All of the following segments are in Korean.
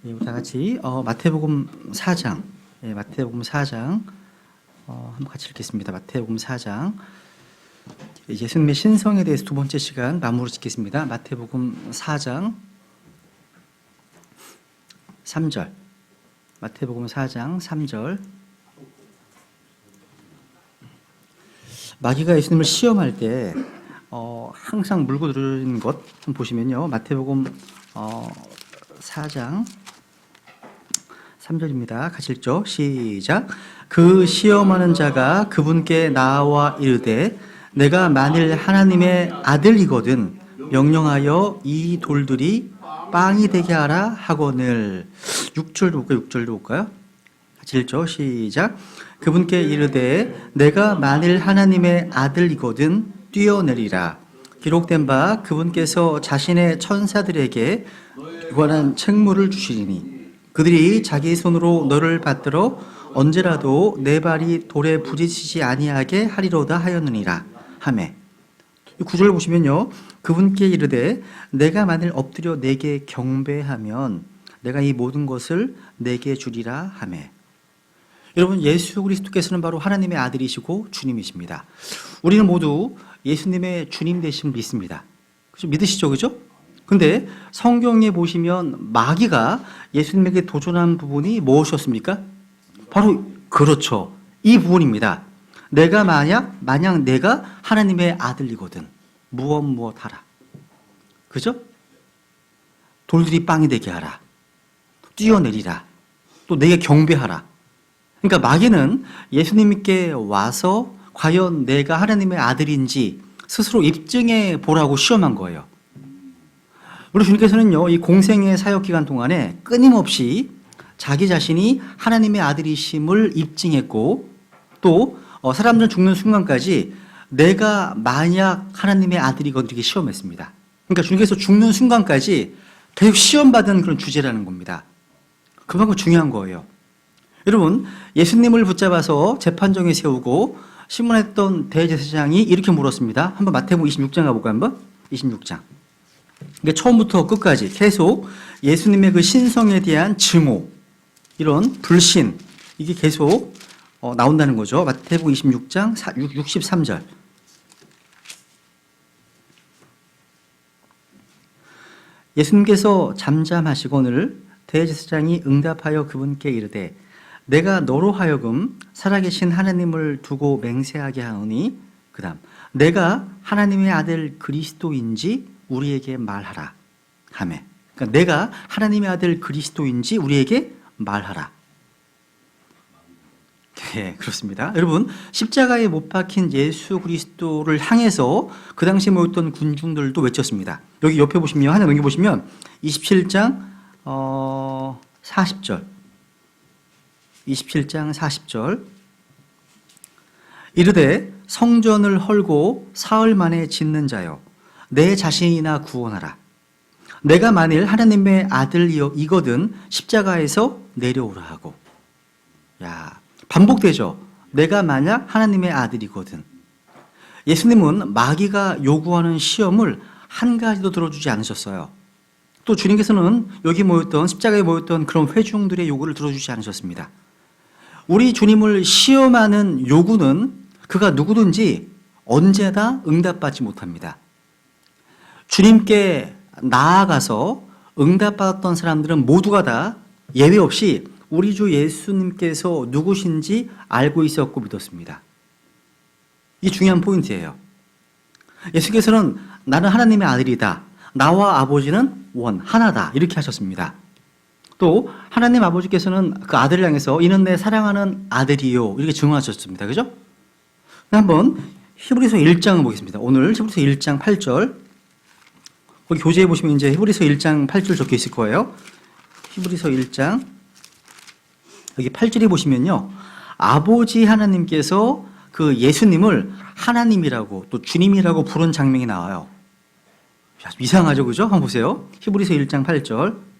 우리 다 같이 마태복음 4장, 마태복음 4장 한번 같이 읽겠습니다. 마태복음 4장. 예수님의 신성에 대해서 두 번째 시간 마무리 짓겠습니다. 마태복음 4장 3절. 마태복음 4장 3절. 마귀가 예수님을 시험할 때 항상 물고 들은 것 한번 보시면요. 마태복음 4장 3절입니다. 같이 읽죠. 시작. 그 시험하는 자가 그분께 나와 이르되 내가 만일 하나님의 아들이거든 명령하여 이 돌들이 빵이 되게 하라 하거늘. 6절도 볼까요? 6절도 볼까요? 같이 읽죠. 시작. 그분께 이르되 내가 만일 하나님의 아들이거든 뛰어내리라. 기록된 바 그분께서 자신의 천사들에게 관한 책무를 주시리니 그들이 자기 손으로 너를 받들어 언제라도 내 발이 돌에 부딪히지 아니하게 하리로다 하였느니라 하매. 이 구절 보시면요. 그분께 이르되 내가 만일 엎드려 내게 경배하면 내가 이 모든 것을 내게 주리라 하매. 여러분, 예수 그리스도께서는 바로 하나님의 아들이시고 주님이십니다. 우리는 모두 예수님의 주님 되심을 믿습니다. 그죠? 믿으시죠? 그죠? 근데 성경에 보시면 마귀가 예수님에게 도전한 부분이 무엇이었습니까? 바로 그렇죠. 이 부분입니다. 내가 만약 내가 하나님의 아들이거든 무엇 하라. 그죠? 돌들이 빵이 되게 하라. 뛰어내리라. 또 내게 경배하라. 그러니까 마귀는 예수님께 와서 과연 내가 하나님의 아들인지 스스로 입증해 보라고 시험한 거예요. 우리 주님께서는요, 이 공생의 사역 기간 동안에 끊임없이 자기 자신이 하나님의 아들이심을 입증했고, 또 사람들 죽는 순간까지 내가 만약 하나님의 아들이거든 이렇게 시험했습니다. 그러니까 주님께서 죽는 순간까지 계속 시험받은 그런 주제라는 겁니다. 그만큼 중요한 거예요. 여러분, 예수님을 붙잡아서 재판정에 세우고 신문했던 대제사장이 이렇게 물었습니다. 한번 마태복음 26장 가볼까요? 한번 26장. 이게 처음부터 끝까지 계속 예수님의 그 신성에 대한 증오, 이런 불신, 이게 계속 나온다는 거죠. 마태복음 26장 63절. 예수님께서 잠잠하시거늘 대제사장이 응답하여 그분께 이르되 내가 너로 하여금 살아계신 하나님을 두고 맹세하게 하오니, 그 다음 내가 하나님의 아들 그리스도인지 우리에게 말하라 하매. 그러니까 내가 하나님의 아들 그리스도인지 우리에게 말하라. 네, 그렇습니다. 여러분, 십자가에 못 박힌 예수 그리스도를 향해서 그 당시에 모였던 군중들도 외쳤습니다. 여기 옆에 보시면, 하나 넘겨보시면 27장 40절. 27장 40절. 이르되 성전을 헐고 사흘 만에 짓는 자여 내 자신이나 구원하라. 내가 만일 하나님의 아들이거든 십자가에서 내려오라 하고. 야, 반복되죠. 내가 만약 하나님의 아들이거든. 예수님은 마귀가 요구하는 시험을 한 가지도 들어주지 않으셨어요. 또 주님께서는 여기 모였던, 십자가에 모였던 그런 회중들의 요구를 들어주지 않으셨습니다. 우리 주님을 시험하는 요구는 그가 누구든지 언제나 응답받지 못합니다. 주님께 나아가서 응답받았던 사람들은 모두가 다 예외 없이 우리 주 예수님께서 누구신지 알고 있었고 믿었습니다. 이 중요한 포인트예요. 예수께서는 나는 하나님의 아들이다. 나와 아버지는 하나다. 이렇게 하셨습니다. 또 하나님 아버지께서는 그 아들을 향해서 이는 내 사랑하는 아들이요 이렇게 증언하셨습니다. 그죠? 한번 히브리서 1장을 보겠습니다. 오늘 히브리서 1장 8절. 거기 교재에 보시면 이제 히브리서 1장 8절 적혀 있을 거예요. 히브리서 1장 여기 8절에 보시면요. 아버지 하나님께서 그 예수님을 하나님이라고 또 주님이라고 부른 장면이 나와요. 이상하죠, 그죠? 한번 보세요. 히브리서 1장 8절.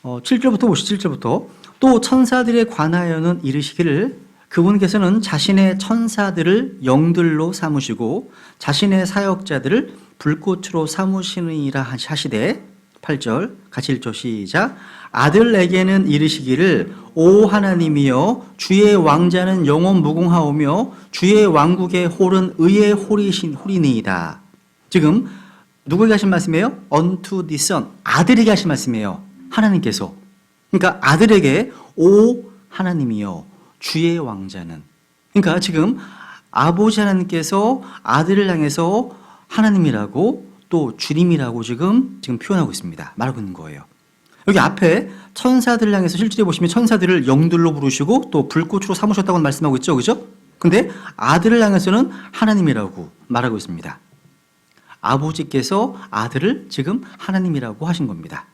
7절부터 보시죠. 7절부터. 또 천사들에 관하여는 이르시기를 그분께서는 자신의 천사들을 영들로 삼으시고 자신의 사역자들을 불꽃으로 삼으시느니라 하시되 8절 같이 읽죠. 시작. 아들에게는 이르시기를 오 하나님이여 주의 왕자는 영원 무궁하오며 주의 왕국의 홀은 의의 홀이니이다. 지금 누구에게 하신 말씀이에요? Unto the Son, 아들에게 하신 말씀이에요. 하나님께서. 그러니까 아들에게 오 하나님이여 주의 왕자는. 그러니까 지금 아버지 하나님께서 아들을 향해서 하나님이라고 또 주님이라고 지금 표현하고 있습니다. 말하고 있는 거예요. 여기 앞에 천사들을 향해서 실제로 보시면 천사들을 영들로 부르시고 또 불꽃으로 삼으셨다고 말씀하고 있죠. 그죠? 근데 아들을 향해서는 하나님이라고 말하고 있습니다. 아버지께서 아들을 지금 하나님이라고 하신 겁니다.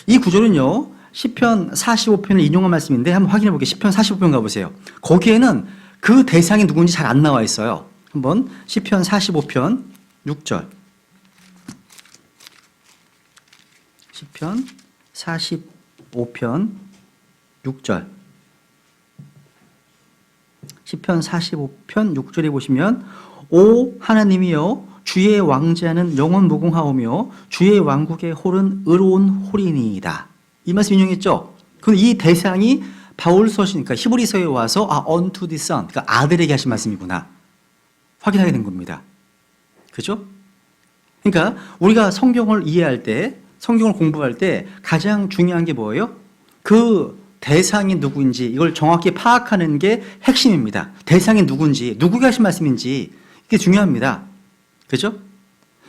이 구절은요, 시편 45편을 인용한 말씀인데 한번 확인해 볼게요. 시편 45편 가보세요. 거기에는 그 대상이 누군지 잘 안 나와 있어요. 한번 시편 45편 6절. 시편 45편 6절. 시편 45편 6절에 보시면 오 하나님이여 주의 왕자는 영원 무궁하오며 주의 왕국의 홀은 의로운 홀이니이다. 이 말씀 인용했죠? 그럼 이 대상이 바울서시니까 히브리서에 와서 unto the Son, 그러니까 아들에게 하신 말씀이구나 확인하게 된 겁니다. 그렇죠? 그러니까 우리가 성경을 이해할 때, 성경을 공부할 때 가장 중요한 게 뭐예요? 그 대상이 누구인지 이걸 정확히 파악하는 게 핵심입니다. 대상이 누군지, 누구가 하신 말씀인지 이게 중요합니다. 그렇죠?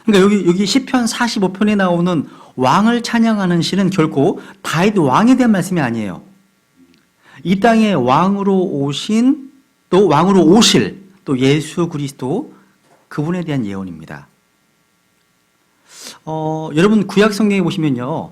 그러니까 여기 시편 45편에 나오는 왕을 찬양하는 시는 결코 다윗 왕에 대한 말씀이 아니에요. 이 땅에 왕으로 오신 또 왕으로 오실 또 예수 그리스도 그분에 대한 예언입니다. 여러분 구약 성경에 보시면요,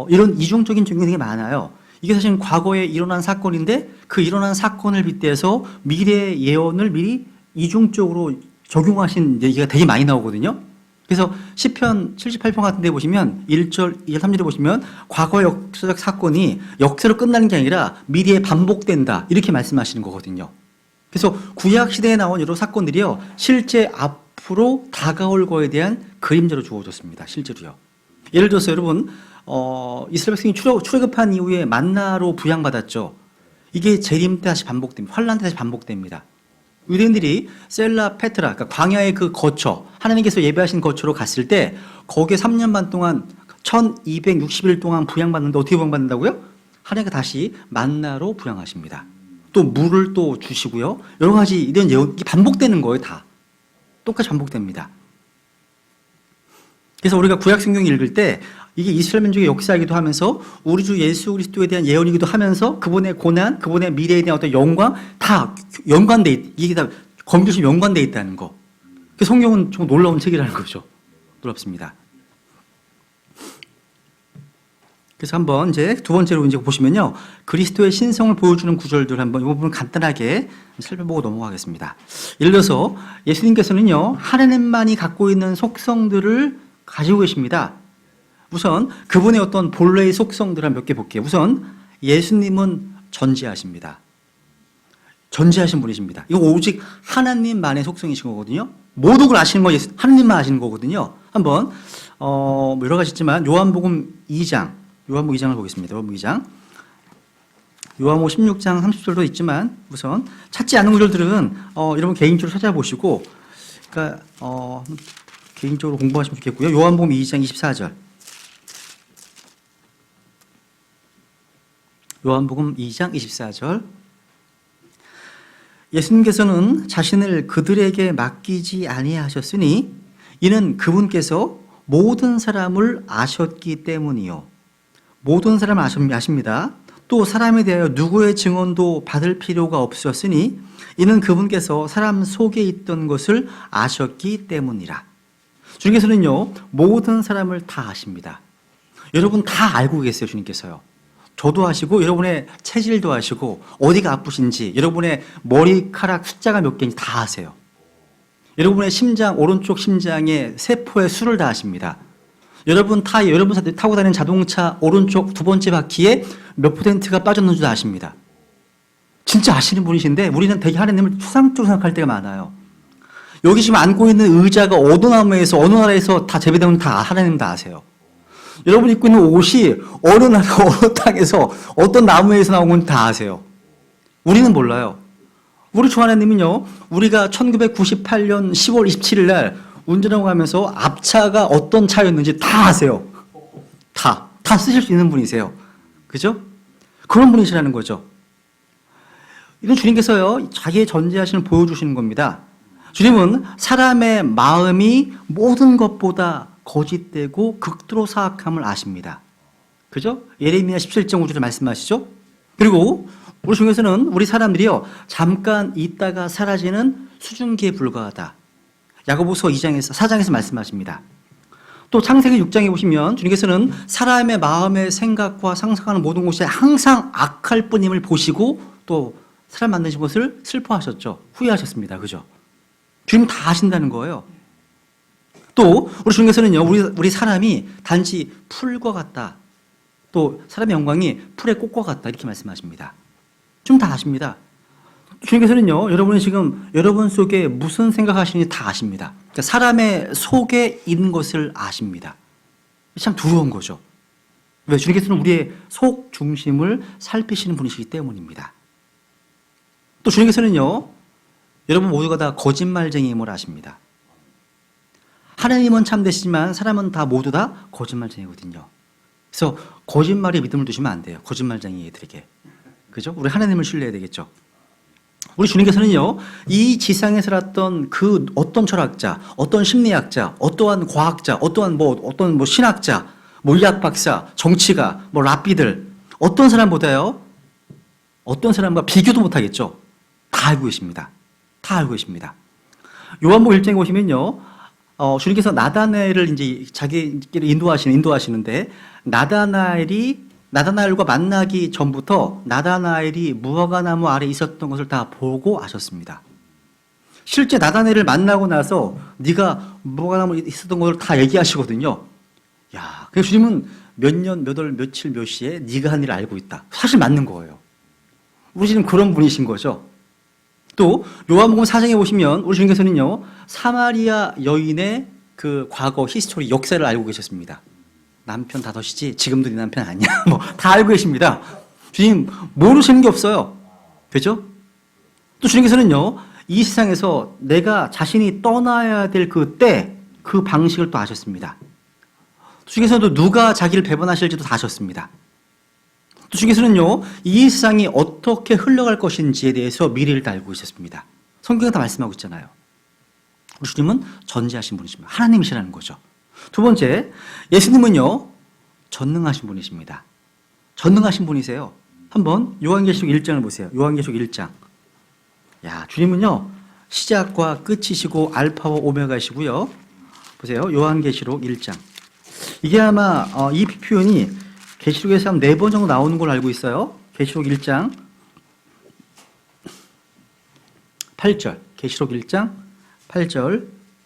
이런 이중적인 증거가 되게 많아요. 이게 사실 과거에 일어난 사건인데 그 일어난 사건을 빗대서 미래 예언을 미리 이중적으로 적용하신 얘기가 되게 많이 나오거든요. 그래서 시편 78편 같은 데 보시면 1절, 2절, 3절에 보시면 과거 역사적 사건이 역사로 끝나는 게 아니라 미래에 반복된다 이렇게 말씀하시는 거거든요. 그래서 구약 시대에 나온 여러 사건들이요 실제 앞으로 다가올 거에 대한 그림자로 주어졌습니다. 실제로요. 예를 들어서 여러분 이스라엘 백성이 출애굽한 이후에 만나로 부양받았죠. 이게 재림 때 다시 반복됩니다. 환란 때 다시 반복됩니다. 유대인들이 셀라 페트라, 그러니까 광야의 그 거처, 하나님께서 예배하신 거처로 갔을 때 거기에 3년 반 동안 1260일 동안 부양받는데 어떻게 부양받는다고요? 하나님께서 다시 만나로 부양하십니다. 또 물을 또 주시고요. 여러 가지 이런 예언이 반복되는 거예요. 다. 똑같이 반복됩니다. 그래서 우리가 구약 성경 읽을 때 이게 이스라엘 민족의 역사이기도 하면서 우리 주 예수 그리스도에 대한 예언이기도 하면서 그분의 고난, 그분의 미래에 대한 어떤 영광 다 연관돼 이게 다 검증이 연관돼 있다는 거. 그 성경은 좀 놀라운 책이라는 거죠. 놀랍습니다. 그래서 한번 이제 두 번째로 이제 보시면요, 그리스도의 신성을 보여주는 구절들 한번 이 부분 간단하게 살펴보고 넘어가겠습니다. 예를 들어서 예수님께서는요 하나님만이 갖고 있는 속성들을 가지고 계십니다. 우선 그분의 어떤 본래의 속성들을 몇 개 볼게요. 우선 예수님은 전지하십니다. 전지하신 분이십니다. 이거 오직 하나님만의 속성이신 거거든요. 모든 걸 아시는 거 하나님만 아시는 거거든요. 한번 여러 가지 있지만 요한복음 2장을 보겠습니다. 요한복음 2장. 요한복음 16장 30절도 있지만 우선 찾지 않은 구절들은 여러분 개인적으로 찾아보시고 그러니까 개인적으로 공부하시면 좋겠고요. 요한복음 2장 24절. 요한복음 2장 24절. 예수님께서는 자신을 그들에게 맡기지 아니하셨으니 이는 그분께서 모든 사람을 아셨기 때문이요. 모든 사람을 아십니다. 또 사람에 대하여 누구의 증언도 받을 필요가 없으셨으니 이는 그분께서 사람 속에 있던 것을 아셨기 때문이라. 주님께서는요 모든 사람을 다 아십니다. 여러분 다 알고 계세요. 주님께서요. 저도 아시고 여러분의 체질도 아시고 어디가 아프신지 여러분의 머리카락 숫자가 몇 개인지 다 아세요. 여러분의 심장, 오른쪽 심장의 세포의 수를 다 아십니다. 여러분 타고 다니는 자동차 오른쪽 두 번째 바퀴에 몇 %가 빠졌는지도 아십니다. 진짜 아시는 분이신데 우리는 되게 하나님을 추상적으로 생각할 때가 많아요. 여기 지금 앉고 있는 의자가 어느 나무에서 어느 나라에서 다 재배되면 다 하나님 다 아세요. 여러분 입고 있는 옷이 어느 나라 어느 땅에서 어떤 나무에서 나온 건지 다 아세요. 우리는 몰라요. 우리 주 하나님은요, 우리가 1998년 10월 27일 날 운전하고 가면서 앞차가 어떤 차였는지 다 아세요. 다 쓰실 수 있는 분이세요. 그죠? 그런 분이시라는 거죠. 이건 주님께서요, 자기의 전지하심을 보여주시는 겁니다. 주님은 사람의 마음이 모든 것보다 거짓되고 극도로 사악함을 아십니다. 그죠? 예레미야 17.5절에 말씀하시죠? 그리고 우리 중에서는 우리 사람들이요, 잠깐 있다가 사라지는 수증기에 불과하다. 야고보서 2장에서 4장에서 말씀하십니다. 또 창세기 6장에 보시면 주님께서는 사람의 마음의 생각과 상상하는 모든 것이 항상 악할 뿐임을 보시고 또 사람 만드신 것을 슬퍼하셨죠. 후회하셨습니다. 그죠? 주님 다 아신다는 거예요. 또 우리 주님께서는요, 우리 사람이 단지 풀과 같다. 또 사람의 영광이 풀의 꽃과 같다. 이렇게 말씀하십니다. 좀 다 아십니다. 주님께서는요, 여러분이 지금 여러분 속에 무슨 생각하시는지 다 아십니다. 그러니까 사람의 속에 있는 것을 아십니다. 참 두려운 거죠. 왜? 주님께서는 우리의 속 중심을 살피시는 분이시기 때문입니다. 또 주님께서는요, 여러분 모두가 다 거짓말쟁이임을 아십니다. 하나님은 참되시지만 사람은 다 모두 다 거짓말쟁이거든요. 그래서 거짓말에 믿음을 두시면 안 돼요. 거짓말쟁이들에게. 그죠? 우리 하나님을 신뢰해야 되겠죠. 우리 주님께서는요, 이 지상에 살았던 그 어떤 철학자, 어떤 심리학자, 어떠한 과학자, 어떤 신학자, 의학 박사, 정치가, 랍비들, 어떤 사람보다요, 어떤 사람과 비교도 못하겠죠. 다 알고 계십니다. 다 알고 계십니다. 요한복음 1장에 보시면요, 주님께서 나다나엘을 이제 자기끼리 인도하시는데, 나다나엘과 만나기 전부터 나다나엘이 무화과나무 아래 있었던 것을 다 보고 아셨습니다. 실제 나다나엘을 만나고 나서 네가 무화과나무에 있었던 것을 다 얘기하시거든요. 야, 그래서 주님은 몇 년, 몇 월, 며칠, 몇 시에 네가 한 일을 알고 있다. 사실 맞는 거예요. 우리 지금 그런 분이신 거죠. 또 요한복음 4장에 보시면 우리 주님께서는요, 사마리아 여인의 그 과거 히스토리 역사를 알고 계셨습니다. 남편 다섯이지 지금도 네 남편 아니야. 다 알고 계십니다. 주님 모르시는 게 없어요. 그죠? 또 주님께서는요, 이 세상에서 내가 자신이 떠나야 될 그 때, 그 방식을 또 아셨습니다. 주님께서도 누가 자기를 배반하실지도 다 아셨습니다. 또 주님께서는요, 이 세상이 어떻게 흘러갈 것인지에 대해서 미래를 다 알고 있었습니다. 성경에 다 말씀하고 있잖아요. 우리 주님은 전지하신 분이십니다. 하나님이시라는 거죠. 두 번째, 예수님은요, 전능하신 분이십니다. 전능하신 분이세요. 한번 요한계시록 1장을 보세요. 요한계시록 1장. 야, 주님은요, 시작과 끝이시고 알파와 오메가시고요. 보세요. 요한계시록 1장. 이게 아마 이 표현이 계시록에서 한 4번 정도 나오는 걸로 알고 있어요. 계시록 1장 8절. 계시록 1장 8절.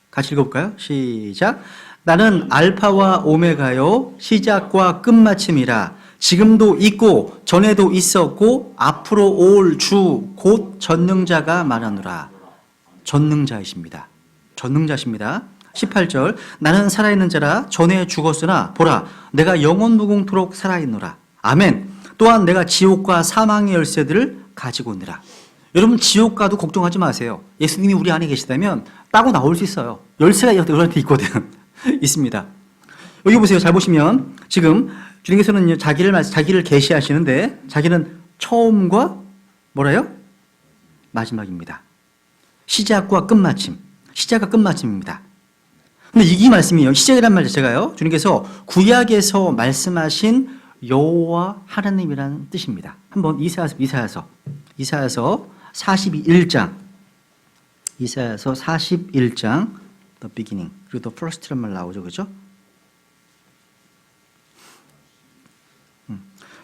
같이 읽어볼까요? 시작. 나는 알파와 오메가요, 시작과 끝마침이라. 지금도 있고 전에도 있었고 앞으로 올 주 곧 전능자가 말하노라. 전능자이십니다. 전능자십니다. 18절. 나는 살아있는 자라. 전에 죽었으나 보라 내가 영원무궁토록 살아있노라. 아멘. 또한 내가 지옥과 사망의 열쇠들을 가지고 오느라. 여러분 지옥 가도 걱정하지 마세요. 예수님이 우리 안에 계시다면 따고 나올 수 있어요. 열쇠가 여러분한테 있거든. 있습니다. 여기 보세요. 잘 보시면 지금 주님께서는 자기를 계시하시는데 자기는 처음과 뭐래요? 마지막입니다. 시작과 끝마침. 시작과 끝마침입니다. 근데 이 말씀이요, 시작이란 말 자체가요, 주님께서 구약에서 말씀하신 여호와 하나님이라는 뜻입니다. 한번 이사야서 41장, 이사야서 41장, the beginning, 그리고 the first란 말 나오죠, 그죠?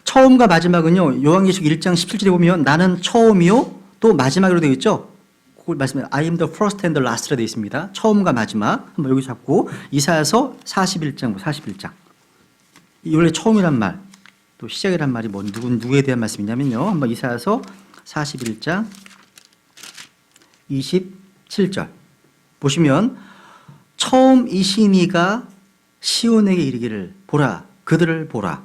처음과 마지막은요, 요한계시록 1장 17절에 보면 나는 처음이요, 또 마지막으로 되어 있죠? 그걸 말씀해요. I am the first and the last라 되어 있습니다. 처음과 마지막. 한번 여기 잡고 이사야서 41장. 원래 처음이란 말, 또 시작이란 말이 누구에 대한 말씀이냐면요. 한번 이사야서 41장 27절 보시면 처음이신 이가 시온에게 이르기를 보라 그들을 보라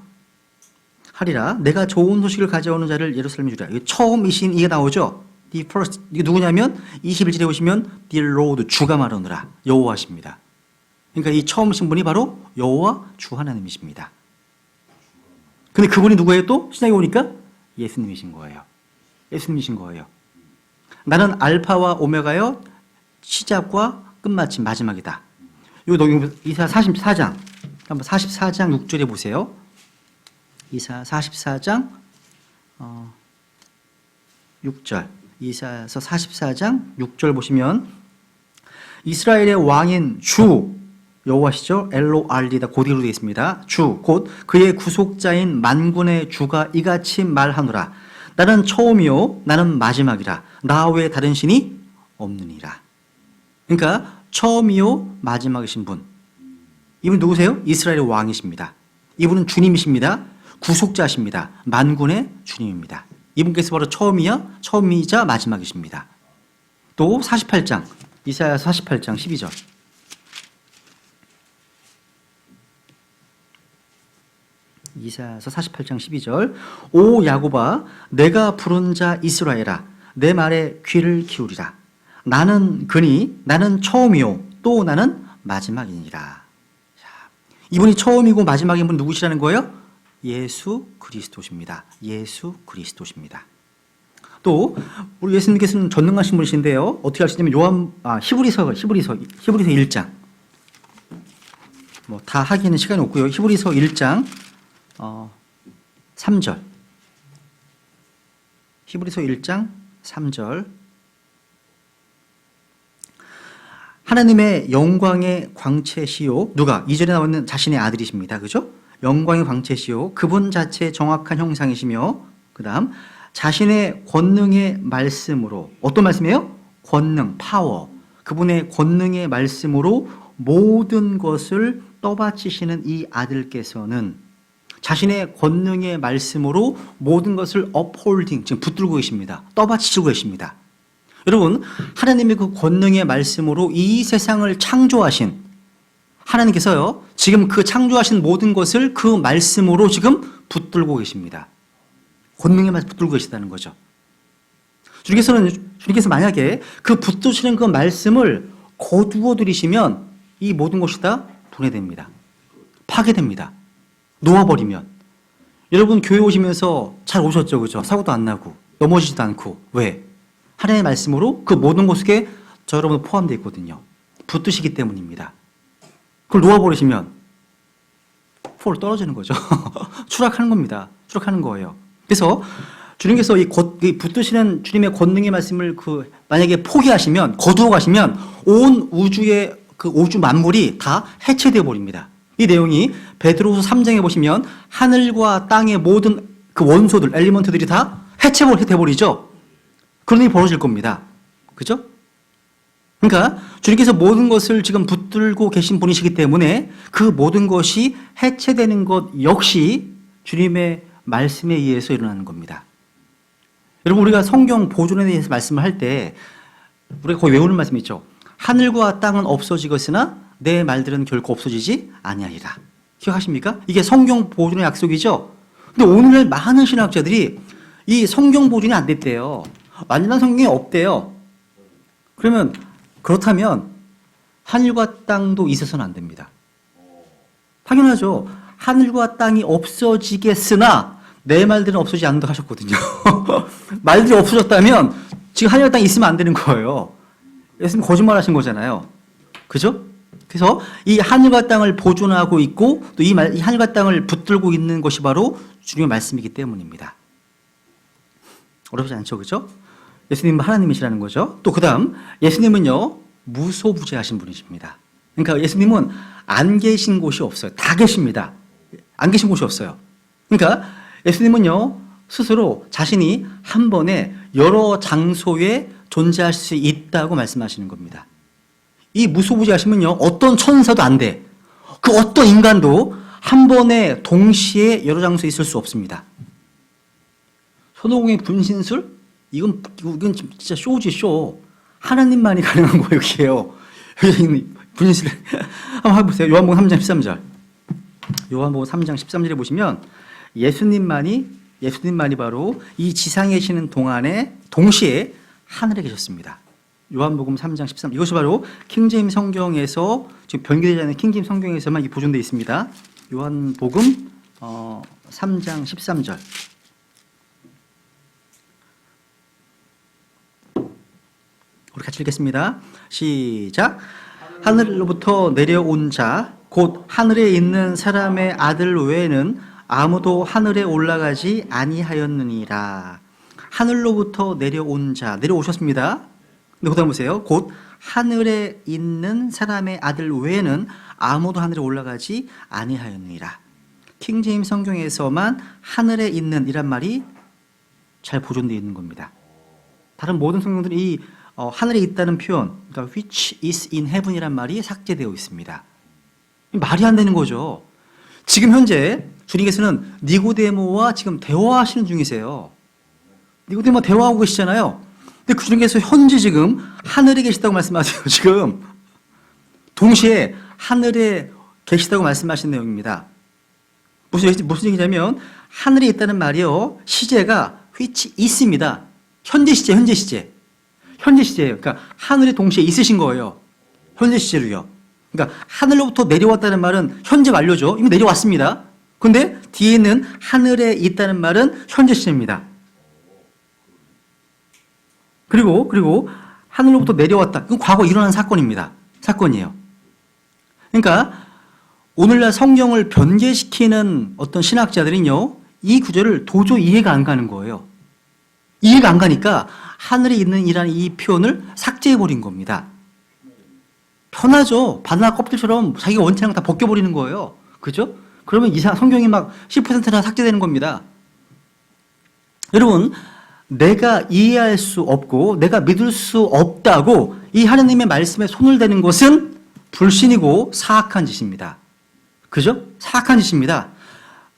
하리라. 내가 좋은 소식을 가져오는 자를 예루살렘에 주리라. 이게 처음이신 이게 나오죠. The first, 이게 누구냐면 21절에 보시면 The Lord, 주가 말하노라. 여호와십니다. 그러니까 이 처음이신 분이 바로 여호와 주 하나님이십니다. 근데 그분이 누구예요? 또 신약에 오니까 예수님이신 거예요. 예수님이신 거예요. 나는 알파와 오메가요, 시작과 끝마침, 마지막이다. 이사 44장 한번 44장 6절에 보세요. 이사 44장 6절, 이사야서 44장 6절 보시면 이스라엘의 왕인 주 여호와시죠. LORD다. 고디로 되어 있습니다. 주 곧 그의 구속자인 만군의 주가 이같이 말하노라. 나는 처음이요 나는 마지막이라. 나 외에 다른 신이 없느니라. 그러니까 처음이요 마지막이신 분. 이분 누구세요? 이스라엘의 왕이십니다. 이분은 주님이십니다. 구속자십니다. 만군의 주님입니다. 이분께서 바로 처음이자 마지막이십니다. 또 48장, 이사야서 48장 12절. 이사야서 48장 12절. 오 야곱아, 내가 부른 자 이스라엘아, 내 말에 귀를 기울이라. 나는 그니 나는 처음이요 또 나는 마지막이니라. 이분이 처음이고 마지막인 분 누구시라는 거예요? 예수 그리스도십니다. 예수 그리스도십니다. 또 우리 예수님께서는 전능하신 분이신데요. 어떻게 하시냐면 히브리서 1장. 뭐 다 하기는 시간이 없고요. 히브리서 1장 3절. 히브리서 1장 3절. 하나님의 영광의 광채시요. 누가? 2절에 나오는 자신의 아들이십니다. 그죠? 영광의 광채시요. 그분 자체의 정확한 형상이시며, 그 다음, 자신의 권능의 말씀으로, 어떤 말씀이에요? 권능, 파워. 그분의 권능의 말씀으로 모든 것을 떠받치시는 이 아들께서는 자신의 권능의 말씀으로 모든 것을 upholding, 지금 붙들고 계십니다. 떠받치고 계십니다. 여러분, 하나님의 그 권능의 말씀으로 이 세상을 창조하신 하나님께서요, 지금 그 창조하신 모든 것을 그 말씀으로 지금 붙들고 계십니다. 권능의 말씀 붙들고 계시다는 거죠. 주님께서 만약에 그 붙드시는 그 말씀을 거두어 들이시면 이 모든 것이 다 분해됩니다. 파괴됩니다. 놓아버리면. 여러분, 교회 오시면서 잘 오셨죠, 그죠? 사고도 안 나고 넘어지지도 않고. 왜? 하나님의 말씀으로 그 모든 것에 저 여러분 포함되어 있거든요. 붙드시기 때문입니다. 그걸 놓아버리시면 폴 떨어지는 거죠. 추락하는 겁니다. 추락하는 거예요. 그래서 주님께서 이 붙드시는 주님의 권능의 말씀을 만약에 포기하시면, 거두어 가시면 온 우주의 그 우주 만물이 다 해체되어 버립니다. 이 내용이 베드로후서 3장에 보시면 하늘과 땅의 모든 그 원소들, 엘리먼트들이 다 해체되어 버리죠. 그런 일이 벌어질 겁니다. 그죠? 그러니까 주님께서 모든 것을 지금 붙들고 계신 분이시기 때문에 그 모든 것이 해체되는 것 역시 주님의 말씀에 의해서 일어나는 겁니다. 여러분, 우리가 성경 보존에 대해서 말씀을 할 때 우리가 거의 외우는 말씀이 있죠. 하늘과 땅은 없어지겠으나 내 말들은 결코 없어지지 아니하리라. 기억하십니까? 이게 성경 보존의 약속이죠. 근데 오늘날 많은 신학자들이 이 성경 보존이 안 됐대요. 완전한 성경이 없대요. 그렇다면 하늘과 땅도 있어서는 안 됩니다. 당연하죠. 하늘과 땅이 없어지겠으나 내 말들은 없어지지 않는다고 하셨거든요. 말들이 없어졌다면 지금 하늘과 땅이 있으면 안 되는 거예요. 예수님 거짓말 하신 거잖아요. 그죠? 그래서 이 하늘과 땅을 보존하고 있고 또 이 하늘과 땅을 붙들고 있는 것이 바로 주님의 말씀이기 때문입니다. 어렵지 않죠, 그죠? 예수님은 하나님이시라는 거죠. 또 그 다음, 예수님은요, 무소부재하신 분이십니다. 그러니까 예수님은 안 계신 곳이 없어요. 다 계십니다. 안 계신 곳이 없어요. 그러니까 예수님은요, 스스로 자신이 한 번에 여러 장소에 존재할 수 있다고 말씀하시는 겁니다. 이 무소부재하시면요, 어떤 천사도 안 돼. 그 어떤 인간도 한 번에 동시에 여러 장소에 있을 수 없습니다. 손오공의 분신술? 이건 진짜 쇼지, 쇼. 하나님만이 가능한 거예요, 여기에요. 분신술. 한번 해보세요. 요한복음 3장 13절. 요한복음 3장 13절에 보시면 예수님만이 바로 이 지상에 계시는 동안에 동시에 하늘에 계셨습니다. 요한복음 3장 13, 이것이 바로 킹제임스 성경에서 지금 변경되지 않은 킹제임스 성경에서만 보존되어 있습니다. 요한복음 3장 13절. 우리 같이 읽겠습니다. 시작. 하늘로부터 내려온 자, 곧 하늘에 있는 사람의 아들 외에는 아무도 하늘에 올라가지 아니하였느니라. 하늘로부터 내려온 자, 내려오셨습니다. 근데 그다음 보세요. 곧 하늘에 있는 사람의 아들 외에는 아무도 하늘에 올라가지 아니하였느니라. 킹제임스 성경에서만 하늘에 있는 이란 말이 잘 보존되어 있는 겁니다. 다른 모든 성경들이 이 하늘에 있다는 표현, 그러니까 which is in heaven이란 말이 삭제되어 있습니다. 말이 안 되는 거죠. 지금 현재 주님께서는 니고데모와 지금 대화하시는 중이세요. 니고데모와 대화하고 계시잖아요. 근데 그 주님께서 현재 지금 하늘에 계시다고 말씀하세요. 지금 동시에 하늘에 계시다고 말씀하신 내용입니다. 무슨 얘기냐면 하늘에 있다는 말이요. 시제가 which is입니다. 현재 시제예요. 그러니까 하늘에 동시에 있으신 거예요. 현재 시제로요. 그러니까 하늘로부터 내려왔다는 말은 현재 완료죠. 이미 내려왔습니다. 그런데 뒤에 있는 하늘에 있다는 말은 현재 시제입니다. 그리고 하늘로부터 내려왔다. 그건 과거 일어난 사건이에요. 그러니까 오늘날 성경을 변개시키는 어떤 신학자들은요, 이 구절을 도저히 이해가 안 가는 거예요. 이해가 안 가니까 하늘에 있는 이라는 이 표현을 삭제해버린 겁니다. 편하죠. 바나나 껍질처럼 자기가 원치는 거 다 벗겨버리는 거예요. 그죠? 그러면 성경이 막 10%나 삭제되는 겁니다. 여러분, 내가 이해할 수 없고 내가 믿을 수 없다고 이 하나님의 말씀에 손을 대는 것은 불신이고 사악한 짓입니다. 그죠? 사악한 짓입니다.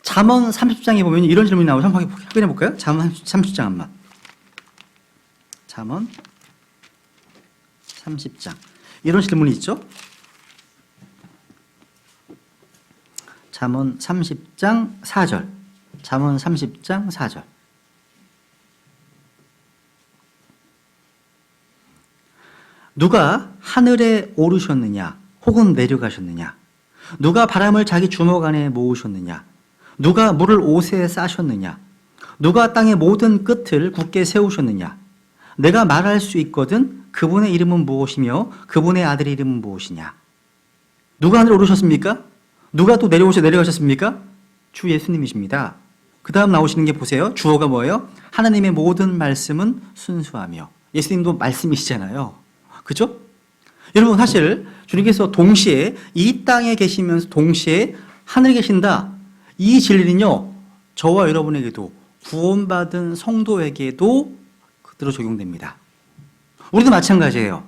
잠언 30장에 보면 이런 질문이 나오죠. 한번 확인해 볼까요? 잠언 30장 한번. 잠언 30장. 이런 질문이 있죠. 잠언 30장 4절. 잠언 30장 4절. 누가 하늘에 오르셨느냐 혹은 내려가셨느냐, 누가 바람을 자기 주먹 안에 모으셨느냐, 누가 물을 옷에 싸셨느냐, 누가 땅의 모든 끝을 굳게 세우셨느냐. 내가 말할 수 있거든 그분의 이름은 무엇이며 그분의 아들의 이름은 무엇이냐. 누가 하늘에 오르셨습니까? 누가 또 내려가셨습니까? 주 예수님이십니다. 그 다음 나오시는 게 보세요. 주어가 뭐예요? 하나님의 모든 말씀은 순수하며. 예수님도 말씀이시잖아요. 그죠? 여러분, 사실 주님께서 동시에 이 땅에 계시면서 동시에 하늘에 계신다. 이 진리는요, 저와 여러분에게도 구원받은 성도에게도 그대로 적용됩니다. 우리도 마찬가지예요.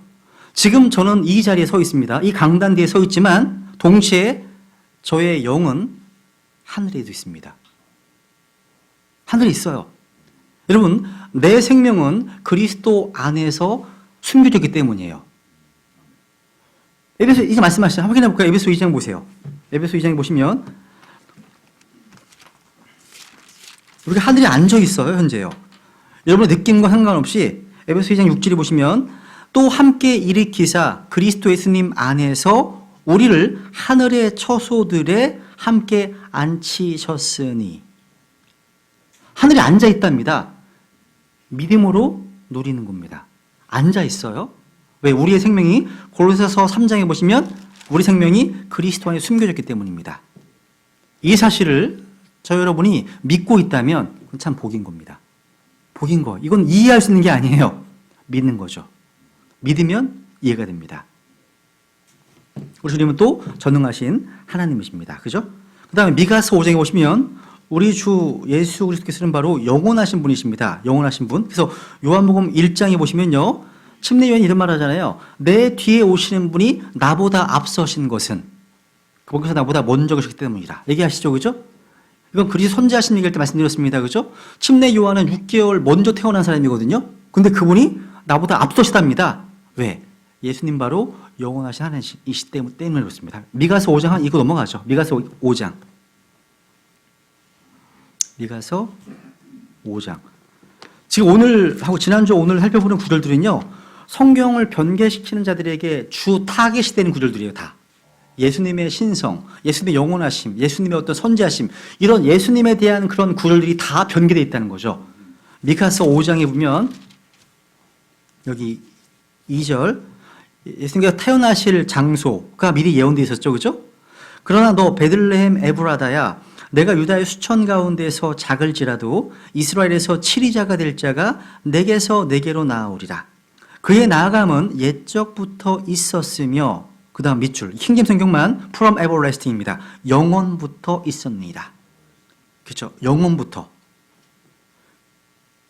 지금 저는 이 자리에 서 있습니다. 이 강단 뒤에 서 있지만 동시에 저의 영은 하늘에도 있습니다. 하늘에 있어요. 여러분, 내 생명은 그리스도 안에서 숨겨졌기 때문이에요. 에베소 이제 말씀하시죠. 한번 확인해 볼까요? 에베소 2장 보세요. 에베소 2장에 보시면 우리가 하늘에 앉아 있어요. 현재요. 여러분의 느낌과 상관없이 에베소 2장 6절에 보시면 또 함께 일으키사 그리스도 예수님 안에서 우리를 하늘의 처소들에 함께 앉히셨으니. 하늘에 앉아 있답니다. 믿음으로 누리는 겁니다. 앉아 있어요. 왜? 우리의 생명이 골로새서 3장에 보시면 우리 생명이 그리스도 안에 숨겨졌기 때문입니다. 이 사실을 저 여러분이 믿고 있다면 참 복인 겁니다. 복인 거. 이건 이해할 수 있는 게 아니에요. 믿는 거죠. 믿으면 이해가 됩니다. 우리 주님은 또 전능하신 하나님이십니다. 그죠? 그 다음에 미가서 5장에 보시면 우리 주 예수 그리스도께서는 바로 영원하신 분이십니다. 영원하신 분. 그래서 요한복음 1장에 보시면요, 침례 요한이 이런 말 하잖아요. 내 뒤에 오시는 분이 나보다 앞서신 것은 거기서 나보다 먼저 계셨기 때문이라 얘기하시죠. 그죠? 이건 그리스도 선지하신 얘기할 때 말씀드렸습니다. 그죠? 침례 요한은 6개월 먼저 태어난 사람이거든요. 근데 그분이 나보다 앞서시답니다. 왜? 예수님 바로 영원하신 하나님이시 때문에 그렇습니다. 미가서 5장 한 이거 넘어가죠. 미가서 5장. 미가서 5장. 지금 오늘 하고 지난주 오늘 살펴보는 구절들은요, 성경을 변개시키는 자들에게 주 타겟이 되는 구절들이에요. 다 예수님의 신성, 예수님의 영원하심, 예수님의 어떤 선지하심, 이런 예수님에 대한 그런 구절들이 다 변개되어 있다는 거죠. 미가서 5장에 보면 여기 2절, 예수님께서 태어나실 장소가 미리 예언되어 있었죠. 그죠? 그러나 너 베들레헴 에브라다야, 내가 유다의 수천 가운데서 작을지라도 이스라엘에서 치리자가 될 자가 내게서 내게로 나아오리라. 그의 나아감은 옛적부터 있었으며, 그 다음 밑줄, 킹잼 성경만 from everlasting입니다. 영원부터 있었느니라. 그렇죠? 영원부터.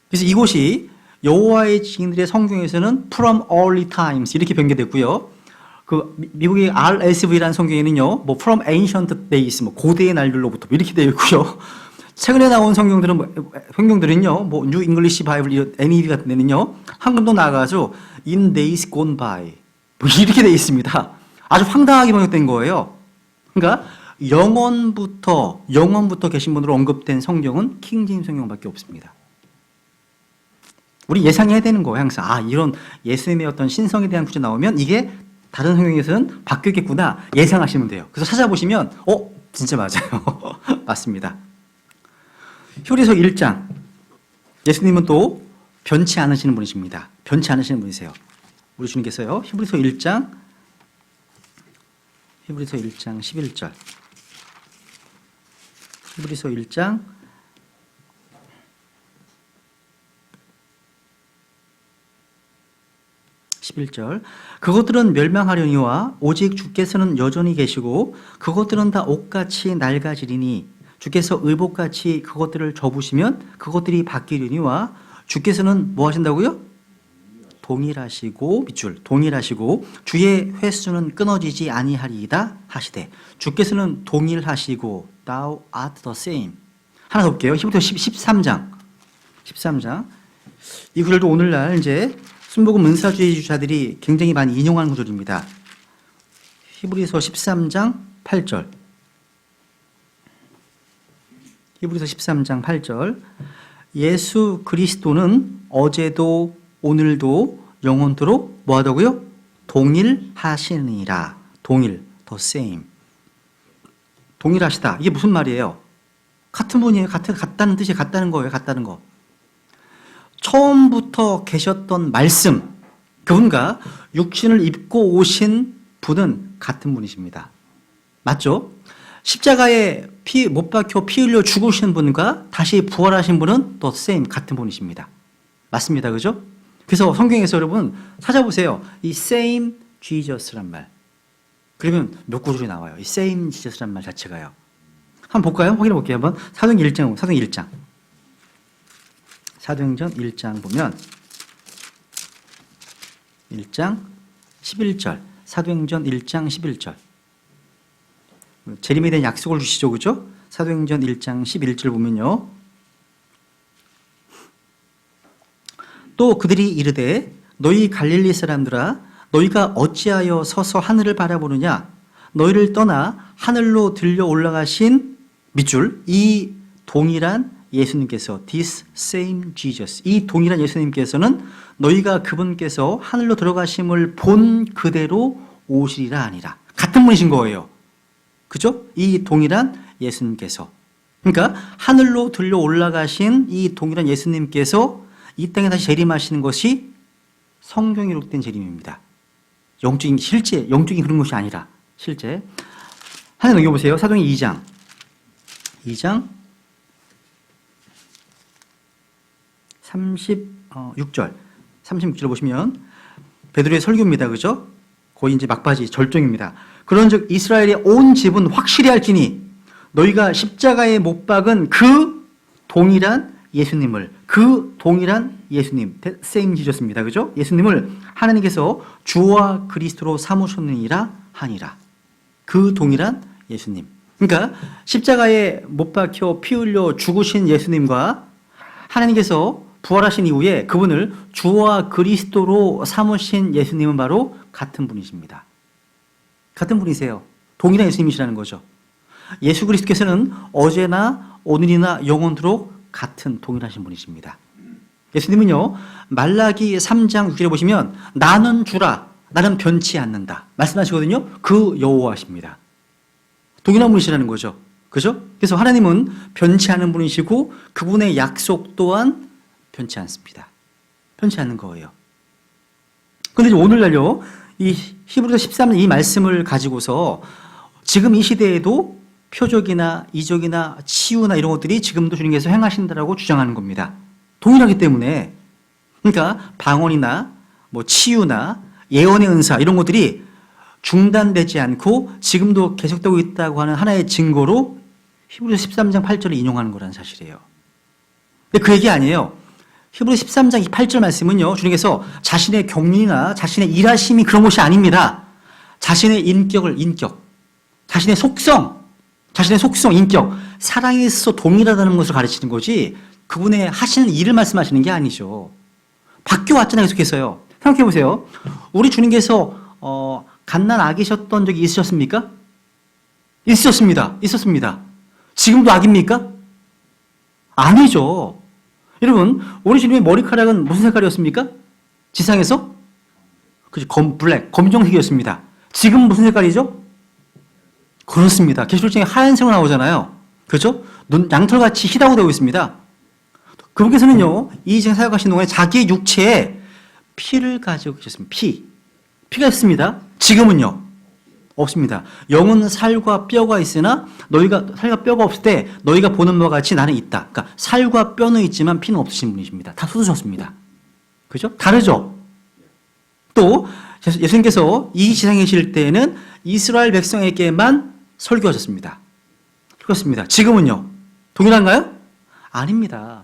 그래서 이곳이 여호와의 증인들의 성경에서는 from early times 이렇게 변개됐고요. 그 미국의 RSV라는 성경에는요, 뭐 from ancient days, 뭐 고대의 날들로부터 이렇게 되어 있고요. 최근에 나온 성경들은요, 뭐 New English Bible, NEV 같은 데는요, 한글도 나가서 in days gone by 뭐 이렇게 되어 있습니다. 아주 황당하게 번역된 거예요. 그러니까 영원부터 계신 분으로 언급된 성경은 킹제임스 성경밖에 없습니다. 우리 예상해야 되는 거예요, 항상. 아, 이런 예수님의 어떤 신성에 대한 구절 나오면 이게 다른 성경에서는 바뀌었겠구나 예상하시면 돼요. 그래서 찾아보시면 진짜 맞아요. 맞습니다. 히브리서 1장. 예수님은 또 변치 않으시는 분이십니다. 변치 않으시는 분이세요. 우리 주님께서요. 히브리서 1장 11절. 히브리서 1장 11절. 그것들은 멸망하려니와 오직 주께서는 여전히 계시고 그것들은 다 옷같이 낡아지리니 주께서 의복같이 그것들을 접으시면 그것들이 바뀌려니와 주께서는 뭐 하신다고요? 동일하시고 밑줄 동일하시고 주의 횟수는 끊어지지 아니하리이다 하시되. 주께서는 동일하시고 thou art the same. 하나 더 볼게요. 히브리서 13장. 이 구절도 오늘날 이제 순복음 은사주의자들이 굉장히 많이 인용하는 구절입니다. 히브리서 13장 8절. 히브리서 13장 8절. 예수 그리스도는 어제도 오늘도 영원토록 뭐하다고요? 동일하시니라. 동일, the same. 동일하시다. 이게 무슨 말이에요? 같은 분이에요. 같다는 뜻이 같다는 거예요. 같다는 거. 처음부터 계셨던 말씀, 그분과 육신을 입고 오신 분은 같은 분이십니다. 맞죠? 십자가에 못 박혀 피 흘려 죽으신 분과 다시 부활하신 분은 또 same, 같은 분이십니다. 맞습니다. 그죠? 그래서 성경에서 여러분 찾아보세요. 이 same Jesus란 말. 그러면 몇 구절이 나와요. 이 same Jesus란 말 자체가요. 한번 볼까요? 확인해 볼게요. 한번 사도행전 1장 보면 1장 11절. 사도행전 1장 11절. 재림에 대한 약속을 주시죠. 그죠? 사도행전 1장 11절 보면요. 또 그들이 이르되 너희 갈릴리 사람들아 너희가 어찌하여 서서 하늘을 바라보느냐. 너희를 떠나 하늘로 들려 올라가신 밑줄 이 동일한 예수님께서 this same Jesus, 이 동일한 예수님께서는 너희가 그분께서 하늘로 들어가심을 본 그대로 오시리라 하니라. 같은 분이신 거예요. 그죠? 이 동일한 예수님께서. 그러니까 하늘로 들려 올라가신 이 동일한 예수님께서 이 땅에 다시 재림하시는 것이 성경에 기록된 재림입니다. 실제 영적인 그런 것이 아니라 실제. 하나 넘겨보세요. 사도행전 2장 36절 보시면 베드로의 설교입니다. 그죠? 거의 이제 막바지 절정입니다. 그런즉 이스라엘의 온 집은 확실히 알지니 너희가 십자가에 못 박은 그 동일한 예수님을, 그 동일한 예수님, same 지셨습니다. 그죠? 예수님을 하나님께서 주와 그리스도로 삼으셨느니라 하니라. 그 동일한 예수님. 그러니까 십자가에 못 박혀 피 흘려 죽으신 예수님과 하나님께서 부활하신 이후에 그분을 주와 그리스도로 삼으신 예수님은 바로 같은 분이십니다. 같은 분이세요. 동일한 예수님이시라는 거죠. 예수 그리스도께서는 어제나 오늘이나 영원토록 같은 동일하신 분이십니다. 예수님은요, 말라기 3장 6절에 보시면 나는 주라, 나는 변치 않는다 말씀하시거든요. 그 여호와십니다. 동일한 분이시라는 거죠. 그죠? 그래서 하나님은 변치 않은 분이시고 그분의 약속 또한 변치 않습니다. 변치 않는 거예요. 그런데 오늘날요, 이 히브리서 13장 이 말씀을 가지고서 지금 이 시대에도 표적이나 이적이나 치유나 이런 것들이 지금도 주님께서 행하신다라고 주장하는 겁니다. 동일하기 때문에. 그러니까 방언이나 뭐 치유나 예언의 은사 이런 것들이 중단되지 않고 지금도 계속되고 있다고 하는 하나의 증거로 히브리서 13장 8절을 인용하는 거라는 사실이에요. 근데 그 얘기 아니에요. 히브리서 13장 8절 말씀은요, 주님께서 자신의 경륜이나 자신의 일하심이 그런 것이 아닙니다. 자신의 인격, 자신의 속성, 인격, 사랑에 있어 동일하다는 것을 가르치는 거지 그분의 하시는 일을 말씀하시는 게 아니죠. 바뀌어 왔잖아요, 계속해서요. 생각해 보세요. 우리 주님께서 갓난 아기셨던 적이 있으셨습니까? 있었습니다. 지금도 아기입니까? 아니죠. 여러분, 우리 주님의 머리카락은 무슨 색깔이었습니까? 지상에서? 블랙, 검정색이었습니다. 지금 무슨 색깔이죠? 그렇습니다. 계시록장에 하얀색으로 나오잖아요. 그렇죠? 양털같이 희다고 되어 있습니다. 그분께서는요, 이 세상 사역하신 동안에 자기의 육체에 피를 가지고 계셨습니다. 피가 있습니다. 지금은요, 없습니다. 영은 살과 뼈가 있으나 너희가 살과 뼈가 없을 때 너희가 보는 바와 같이 나는 있다. 그러니까 살과 뼈는 있지만 피는 없으신 분이십니다. 다 쏟으셨습니다. 그죠? 다르죠? 또 예수님께서 이 지상에 계실 때에는 이스라엘 백성에게만 설교하셨습니다. 그렇습니다. 지금은요, 동일한가요? 아닙니다.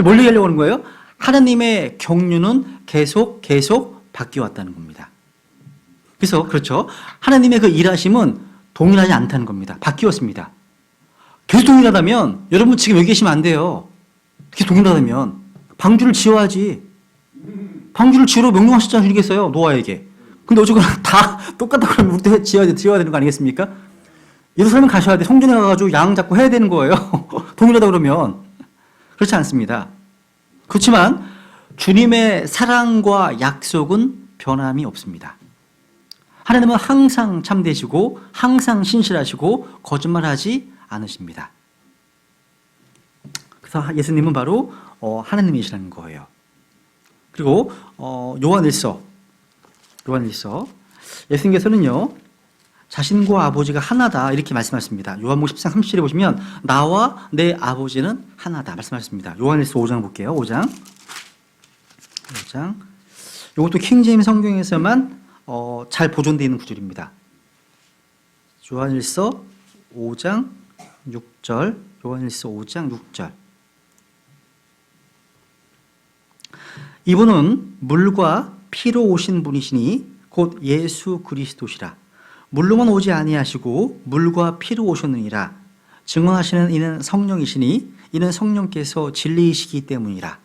뭘 얘기하려고 하는 거예요? 하나님의 경륜은 계속 바뀌어 왔다는 겁니다. 그래서 그렇죠. 하나님의 그 일하심은 동일하지 않다는 겁니다. 바뀌었습니다. 계속 동일하다면 여러분 지금 여기 계시면 안 돼요. 계속 동일하다면 방주를 지어야지. 방주를 지으러 명령하셨잖아요, 주님께서요, 노아에게. 근데 어쨌거나 다 똑같다 그러면 우리도 지어야 되는 거 아니겠습니까? 예루살렘 가셔야 돼. 성전에 가가지고 양 잡고 해야 되는 거예요. 동일하다 그러면. 그렇지 않습니다. 그렇지만 주님의 사랑과 약속은 변함이 없습니다. 하나님은 항상 참되시고 항상 신실하시고 거짓말하지 않으십니다. 그래서 예수님은 바로 하나님이시라는 거예요. 그리고 요한일서 예수님께서는요, 자신과 아버지가 하나다 이렇게 말씀하십니다. 요한복음 10장 30절에 보시면 나와 내 아버지는 하나다 말씀하셨습니다. 요한일서 5장 볼게요. 5장. 이것도 킹제임스 성경에서만 잘 보존되어 있는 구절입니다. 요한일서 5장 6절. 요한일서 5장 6절. 이분은 물과 피로 오신 분이시니 곧 예수 그리스도시라. 물로만 오지 아니하시고 물과 피로 오셨느니라. 증언하시는 이는 성령이시니 이는 성령께서 진리이시기 때문이라.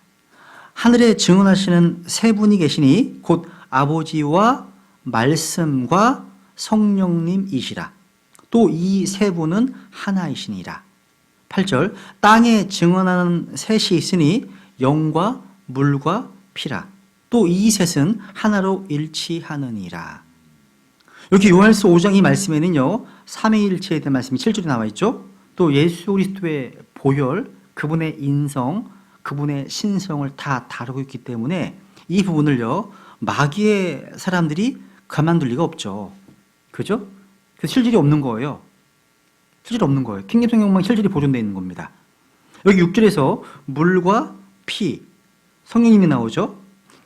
하늘에 증언하시는 세 분이 계시니 곧 아버지와 말씀과 성령님이시라. 또 이 세 분은 하나이시니라. 8절. 땅에 증언하는 셋이 있으니 영과 물과 피라. 또 이 셋은 하나로 일치하느니라. 이렇게 요한일서 5장 이 말씀에는요, 삼위일체에 대한 말씀이 7절에 나와 있죠. 또 예수 그리스도의 보혈, 그분의 인성, 그분의 신성을 다 다루고 있기 때문에 이 부분을요, 마귀의 사람들이 가만둘 리가 없죠. 그죠? 그래서 실질이 없는 거예요. 킹제임스 성경만 실질이 보존되어 있는 겁니다. 여기 6절에서 물과 피, 성령님이 나오죠.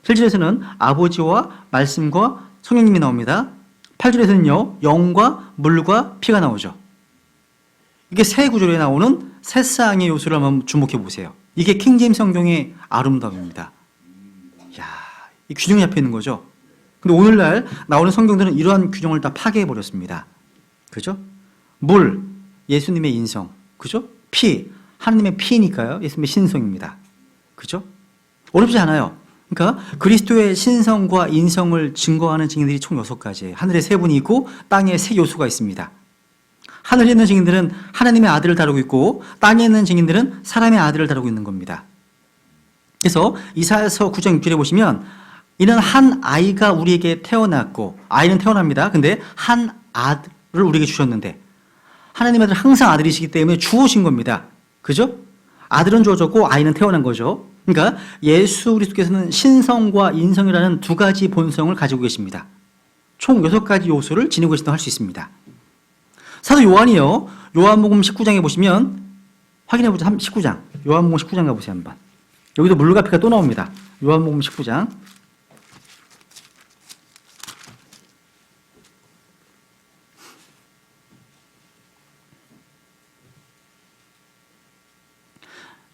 7절에서는 아버지와 말씀과 성령님이 나옵니다. 8절에서는요, 영과 물과 피가 나오죠. 이게 세 구절에 나오는 세 쌍의 요소를 한번 주목해 보세요. 이게 킹제임스 성경의 아름다움입니다. 이야, 이 균형이 잡혀 있는 거죠. 근데 오늘날 나오는 성경들은 이러한 균형을 다 파괴해 버렸습니다. 그죠? 물, 예수님의 인성. 그죠? 피, 하나님의 피니까요. 예수님의 신성입니다. 그죠? 어렵지 않아요. 그러니까 그리스도의 신성과 인성을 증거하는 증인들이 총 6가지예요. 하늘에 3분이 있고 땅에 3요소가 있습니다. 하늘에 있는 증인들은 하나님의 아들을 다루고 있고 땅에 있는 증인들은 사람의 아들을 다루고 있는 겁니다. 그래서 이사야서 9장 6절에 보시면 이는 한 아이가 우리에게 태어났고, 아이는 태어납니다. 근데 한 아들을 우리에게 주셨는데, 하나님의 아들 항상 아들이시기 때문에 주어진 겁니다. 그죠? 아들은 주어졌고 아이는 태어난 거죠. 그러니까 예수 그리스도께서는 신성과 인성이라는 2가지 본성을 가지고 계십니다. 총 6가지 요소를 지니고 계신다고 할 수 있습니다. 사도 요한이요, 요한복음 19장에 보시면 확인해보자. 19장, 요한복음 19장 가보세요. 한번. 여기도 물과 피가 또 나옵니다. 요한복음 19장.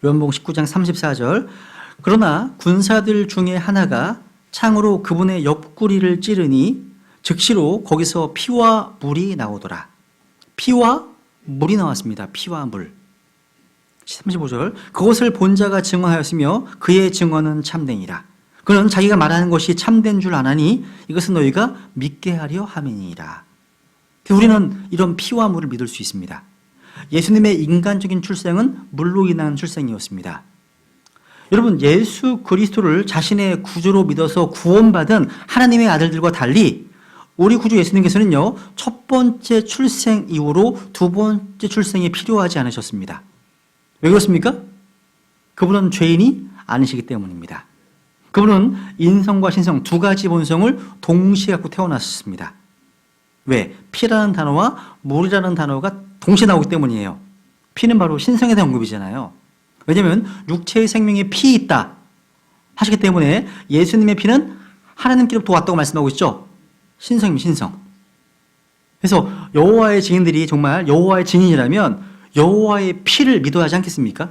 요한복음 19장 34절. 그러나 군사들 중에 하나가 창으로 그분의 옆구리를 찌르니 즉시로 거기서 피와 물이 나오더라. 피와 물이 나왔습니다. 피와 물. 35절. 그것을 본 자가 증언하였으며 그의 증언은 참되니라. 그는 자기가 말하는 것이 참된 줄 아나니 이것은 너희가 믿게 하려 함이니라. 우리는 이런 피와 물을 믿을 수 있습니다. 예수님의 인간적인 출생은 물로 인한 출생이었습니다. 여러분, 예수 그리스도를 자신의 구주로 믿어서 구원받은 하나님의 아들들과 달리 우리 구주 예수님께서는요, 첫 번째 출생 이후로 2번째 출생이 필요하지 않으셨습니다. 왜 그렇습니까? 그분은 죄인이 아니시기 때문입니다. 그분은 인성과 신성 2가지 본성을 동시에 갖고 태어났습니다. 왜? 피라는 단어와 물이라는 단어가 동시에 나오기 때문이에요. 피는 바로 신성에 대한 언급이잖아요. 왜냐하면 육체의 생명에 피 있다 하시기 때문에 예수님의 피는 하나님께로부터 왔다고 말씀하고 있죠. 신성입니다. 신성. 그래서 여호와의 증인들이 정말 여호와의 증인이라면 여호와의 피를 믿어야 하지 않겠습니까?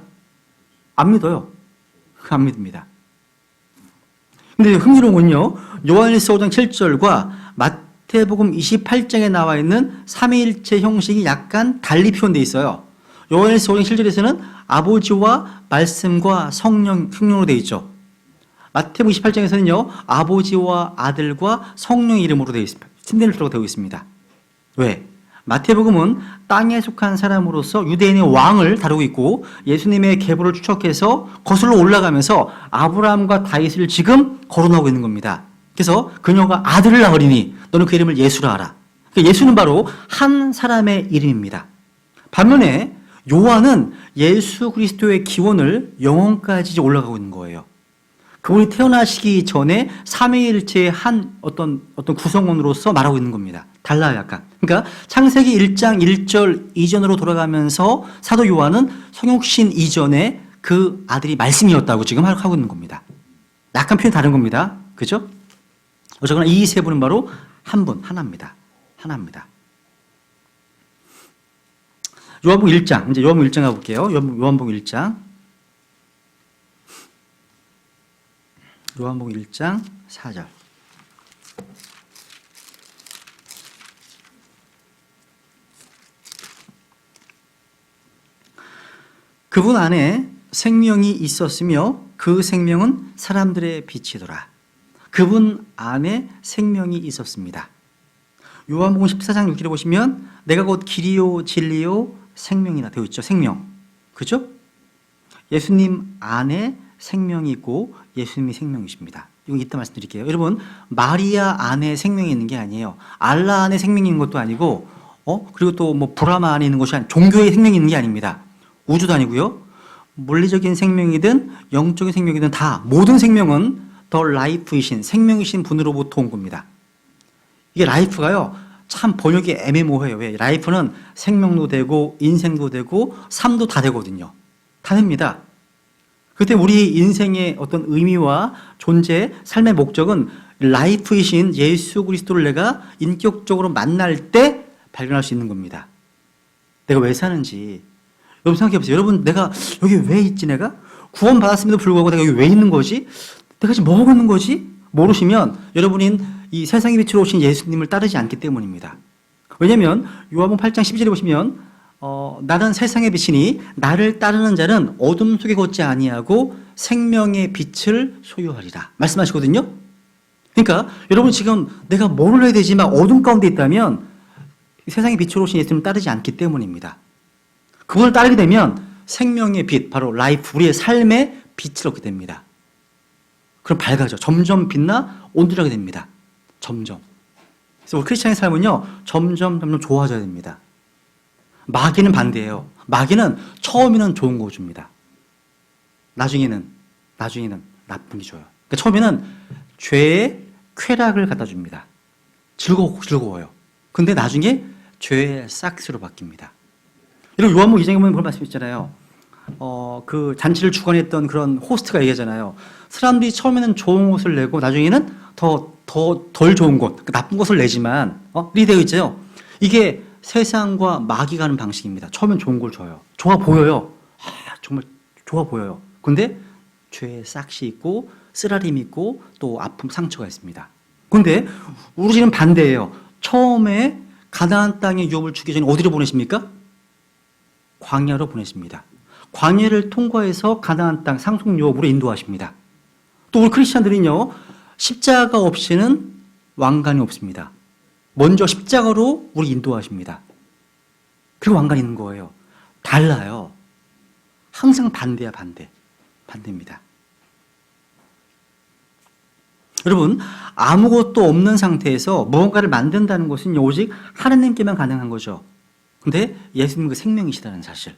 안 믿어요. 안 믿습니다. 근데 흥미로운 건요, 요한일서 5장 7절과 마태복음 28장에 나와 있는 삼위일체 형식이 약간 달리 표현되어 있어요. 요한일서 5장 7절에서는 아버지와 말씀과 성령으로 되어 있죠. 마태복음 28장에서는요, 아버지와 아들과 성령의 이름으로 되어 있습니다. 신대를로 되어 있습니다. 왜? 마태복음은 땅에 속한 사람으로서 유대인의 왕을 다루고 있고 예수님의 계보를 추적해서 거슬러 올라가면서 아브라함과 다윗을 지금 거론하고 있는 겁니다. 그래서 그녀가 아들을 낳으리니 너는 그 이름을 예수라 하라. 예수는 바로 한 사람의 이름입니다. 반면에 요한은 예수 그리스도의 기원을 영원까지 올라가고 있는 거예요. 그분이 태어나시기 전에 삼위일체의 한 어떤 구성원으로서 말하고 있는 겁니다. 달라요, 약간. 그러니까 창세기 1장 1절 이전으로 돌아가면서 사도 요한은 성육신 이전에 그 아들이 말씀이었다고 지금 하고 있는 겁니다. 약간 표현이 다른 겁니다. 그죠? 어쨌거나 이 세 분은 바로 한 분, 하나입니다. 하나입니다. 요한복음 1장, 이제 요한복음 1장 가볼게요. 요한복음 1장. 요한복음 1장 4절. 그분 안에 생명이 있었으며 그 생명은 사람들의 빛이더라. 그분 안에 생명이 있었습니다. 요한복음 14장 6절에 보시면 내가 곧 길이요 진리요 생명이라 되어 있죠. 생명. 그죠? 예수님 안에 생명이 있고 예수님이 생명이십니다. 이거 이따 말씀드릴게요. 여러분, 마리아 안에 생명이 있는 게 아니에요. 알라 안에 생명이 있는 것도 아니고 그리고 또 뭐 브라마 안에 있는 것이 아니고 종교의 생명이 있는 게 아닙니다. 우주도 아니고요. 물리적인 생명이든 영적인 생명이든 다 모든 생명은 더 라이프이신 생명이신 분으로부터 온 겁니다. 이게 라이프가요 참 번역이 애매모호해요. 왜? 라이프는 생명도 되고 인생도 되고 삶도 다 되거든요. 다 됩니다. 그때 우리 인생의 어떤 의미와 존재, 삶의 목적은 라이프이신 예수 그리스도를 내가 인격적으로 만날 때 발견할 수 있는 겁니다. 내가 왜 사는지. 여러분 생각해 보세요. 여러분, 내가 여기 왜 있지? 내가 구원받았음에도 불구하고 내가 여기 왜 있는 거지? 내가 지금 뭐 하고 있는 거지? 모르시면 여러분인 이 세상의 빛으로 오신 예수님을 따르지 않기 때문입니다. 왜냐하면 요한복음 8장 12절에 보시면 나는 세상의 빛이니 나를 따르는 자는 어둠 속에 걷지 아니하고 생명의 빛을 소유하리라 말씀하시거든요. 그러니까 여러분 지금 내가 뭘 해야 되지만 어둠 가운데 있다면 세상의 빛으로 오신 예수님을 따르지 않기 때문입니다. 그분을 따르게 되면 생명의 빛, 바로 라이프, 우리의 삶의 빛을 얻게 됩니다. 그럼 밝아져. 점점 빛나 온전하게 됩니다. 점점. 그래서 우리 크리스찬의 삶은요, 점점 좋아져야 됩니다. 마귀는 반대예요. 마귀는 처음에는 좋은 거 줍니다. 나중에는 나쁜 게 줘요. 그러니까 처음에는 죄의 쾌락을 갖다 줍니다. 즐거워요. 근데 나중에 죄의 싹스로 바뀝니다. 여러분 요한복음 2장에 보면 그런 말씀 있잖아요. 그 잔치를 주관했던 그런 호스트가 얘기하잖아요. 사람들이 처음에는 좋은 것을 내고 나중에는 덜 좋은 것, 나쁜 것을 내지만 이렇게 되어 있죠. 이게 세상과 마귀가 하는 방식입니다. 처음엔 좋은 걸 줘요. 좋아 보여요. 정말 좋아 보여요. 근데 죄의 싹이 있고 쓰라림이 있고 또 아픔, 상처가 있습니다. 근데 우리 집은 반대예요. 처음에 가나안 땅에 유업을 주기 전에 어디로 보내십니까? 광야로 보내십니다. 광야를 통과해서 가나안 땅 상속 유업으로 인도하십니다. 또 우리 크리스찬들은요, 십자가 없이는 왕관이 없습니다. 먼저 십자가로 우리 인도하십니다. 그리고 왕관이 있는 거예요. 달라요. 항상 반대야, 반대입니다. 여러분, 아무것도 없는 상태에서 무언가를 만든다는 것은 오직 하나님께만 가능한 거죠. 근데 예수님은 그 생명이시다는 사실.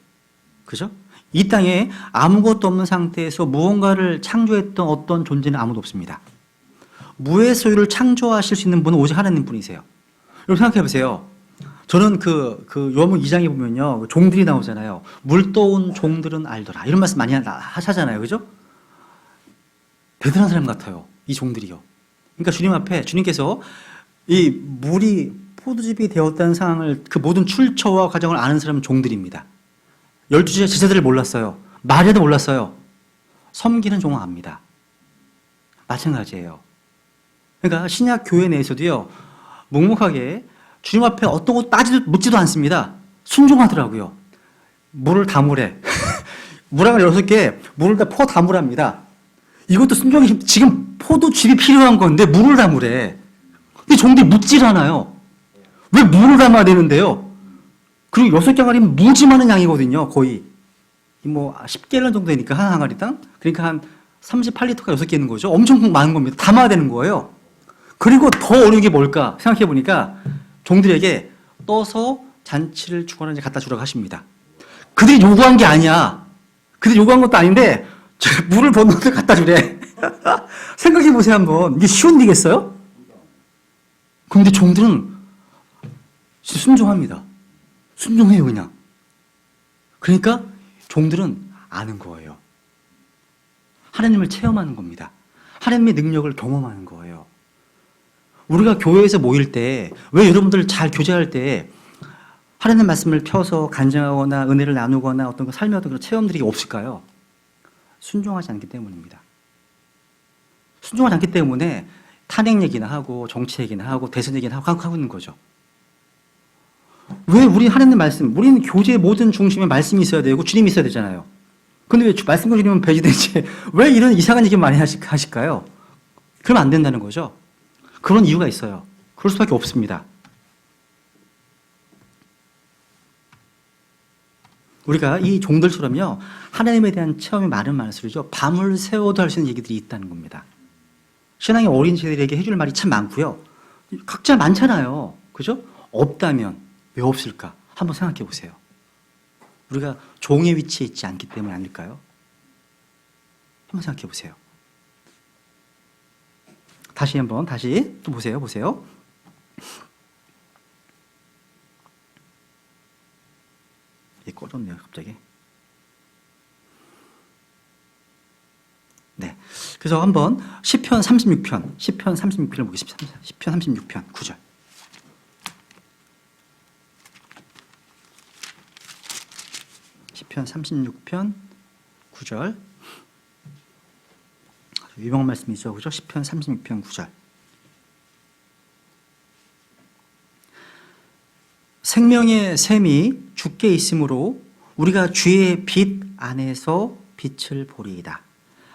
그죠? 이 땅에 아무것도 없는 상태에서 무언가를 창조했던 어떤 존재는 아무도 없습니다. 무의 소유를 창조하실 수 있는 분은 오직 하나님 뿐이세요. 여러분 생각해 보세요. 저는 요한복음 2장에 보면요, 종들이 나오잖아요. 물 떠온 종들은 알더라. 이런 말씀 많이 하잖아요. 그죠? 대단한 사람 같아요. 이 종들이요. 그러니까 주님 앞에 주님께서 이 물이 포도즙이 되었다는 상황을 그 모든 출처와 과정을 아는 사람은 종들입니다. 12 제자들을 몰랐어요. 마리아도 몰랐어요. 섬기는 종은 압니다. 마찬가지예요. 그러니까 신약 교회 내에서도요, 묵묵하게 주님 앞에 어떤 것 묻지도 않습니다. 순종하더라고요. 물을 담으래. 물항을 6개, 물을 다 담으랍니다. 이것도 순종이, 지금 포도즙이 필요한 건데 물을 담으래. 근데 종들이 묻질 않아요. 왜 물을 담아야 되는데요? 그리고 6갱아리면 무지 많은 양이거든요, 거의. 10갤런 정도 되니까, 한 항아리당. 그러니까 한 38리터가 6개 있는 거죠. 엄청 많은 겁니다. 담아야 되는 거예요. 그리고 더 어려운 게 뭘까? 생각해 보니까 종들에게 떠서 잔치를 주관하는 데 갖다 주라고 하십니다. 그들이 요구한 게 아니야. 그들이 요구한 것도 아닌데, 물을 붓는 데 갖다 주래. 생각해 보세요, 한번. 이게 쉬운 일이겠어요? 그런데 종들은 순종합니다. 순종해요, 그냥. 그러니까 종들은 아는 거예요. 하나님을 체험하는 겁니다. 하나님의 능력을 경험하는 거예요. 우리가 교회에서 모일 때, 왜 여러분들 잘 교제할 때 하나님 말씀을 펴서 간증하거나 은혜를 나누거나 어떤 삶의 어떤 그런 체험들이 없을까요? 순종하지 않기 때문입니다. 순종하지 않기 때문에 탄핵 얘기나 하고 정치 얘기나 하고 대선 얘기나 하고 있는 거죠. 왜 우리 하나님 말씀, 우리는 교제의 모든 중심에 말씀이 있어야 되고 주님이 있어야 되잖아요. 근데 왜 말씀과 주님은 배제되지? 왜 이런 이상한 얘기 많이 하실까요? 그러면 안 된다는 거죠. 그런 이유가 있어요. 그럴 수밖에 없습니다. 우리가 이 종들처럼요, 하나님에 대한 체험이 많을수록요, 밤을 새워도 할 수 있는 얘기들이 있다는 겁니다. 신앙의 어린 세대들에게 해줄 말이 참 많고요. 각자 많잖아요. 그죠? 없다면 왜 없을까? 한번 생각해 보세요. 우리가 종의 위치에 있지 않기 때문에 아닐까요? 한번 생각해 보세요. 다시 또 보세요. 이게 꺼졌네요, 갑자기. 네. 그래서 한번 시편 36편을 보겠습니다. 시편 36편 9절. 시편 36편 9절. 유명한 말씀이죠. 그죠? 시편 36편 9절. 생명의 샘이 주께 있으므로 우리가 주의 빛 안에서 빛을 보리이다.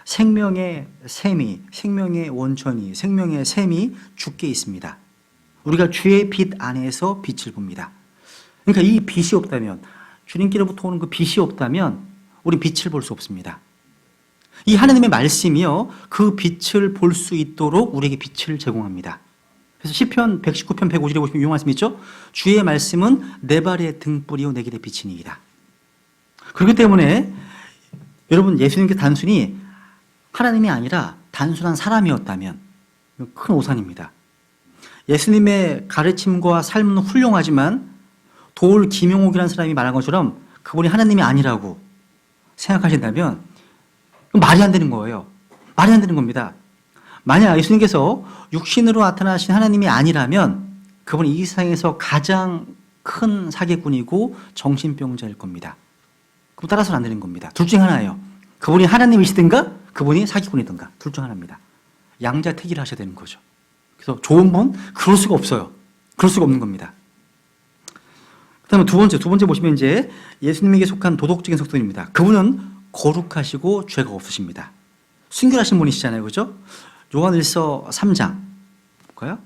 생명의 샘이, 생명의 원천이, 생명의 샘이 주께 있습니다. 우리가 주의 빛 안에서 빛을 봅니다. 그러니까 이 빛이 없다면, 주님께로부터 오는 그 빛이 없다면 우리 빛을 볼 수 없습니다. 이 하나님의 말씀이요, 그 빛을 볼 수 있도록 우리에게 빛을 제공합니다. 그래서 시편 119편 150절에 보시면 이 말씀이 있죠. 주의 말씀은 내 발의 등불이요 내 길의 빛이니이다. 그렇기 때문에 여러분, 예수님께 단순히 하나님이 아니라 단순한 사람이었다면 큰 오산입니다. 예수님의 가르침과 삶은 훌륭하지만 도울 김용옥이라는 사람이 말한 것처럼 그분이 하나님이 아니라고 생각하신다면 말이 안 되는 거예요. 말이 안 되는 겁니다. 만약 예수님께서 육신으로 나타나신 하나님이 아니라면 그분은 이 세상에서 가장 큰 사기꾼이고 정신병자일 겁니다. 그럼 따라서는 안 되는 겁니다. 둘 중 하나예요. 그분이 하나님이시든가 그분이 사기꾼이든가 둘 중 하나입니다. 양자택일을 하셔야 되는 거죠. 그래서 좋은 분? 그럴 수가 없어요. 그럴 수가 없는 겁니다. 그 다음에 두 번째 보시면 이제 예수님에게 속한 도덕적인 속성입니다. 그분은 거룩하시고 죄가 없으십니다. 순결하신 분이시잖아요. 그죠? 요한일서 3장 볼까요?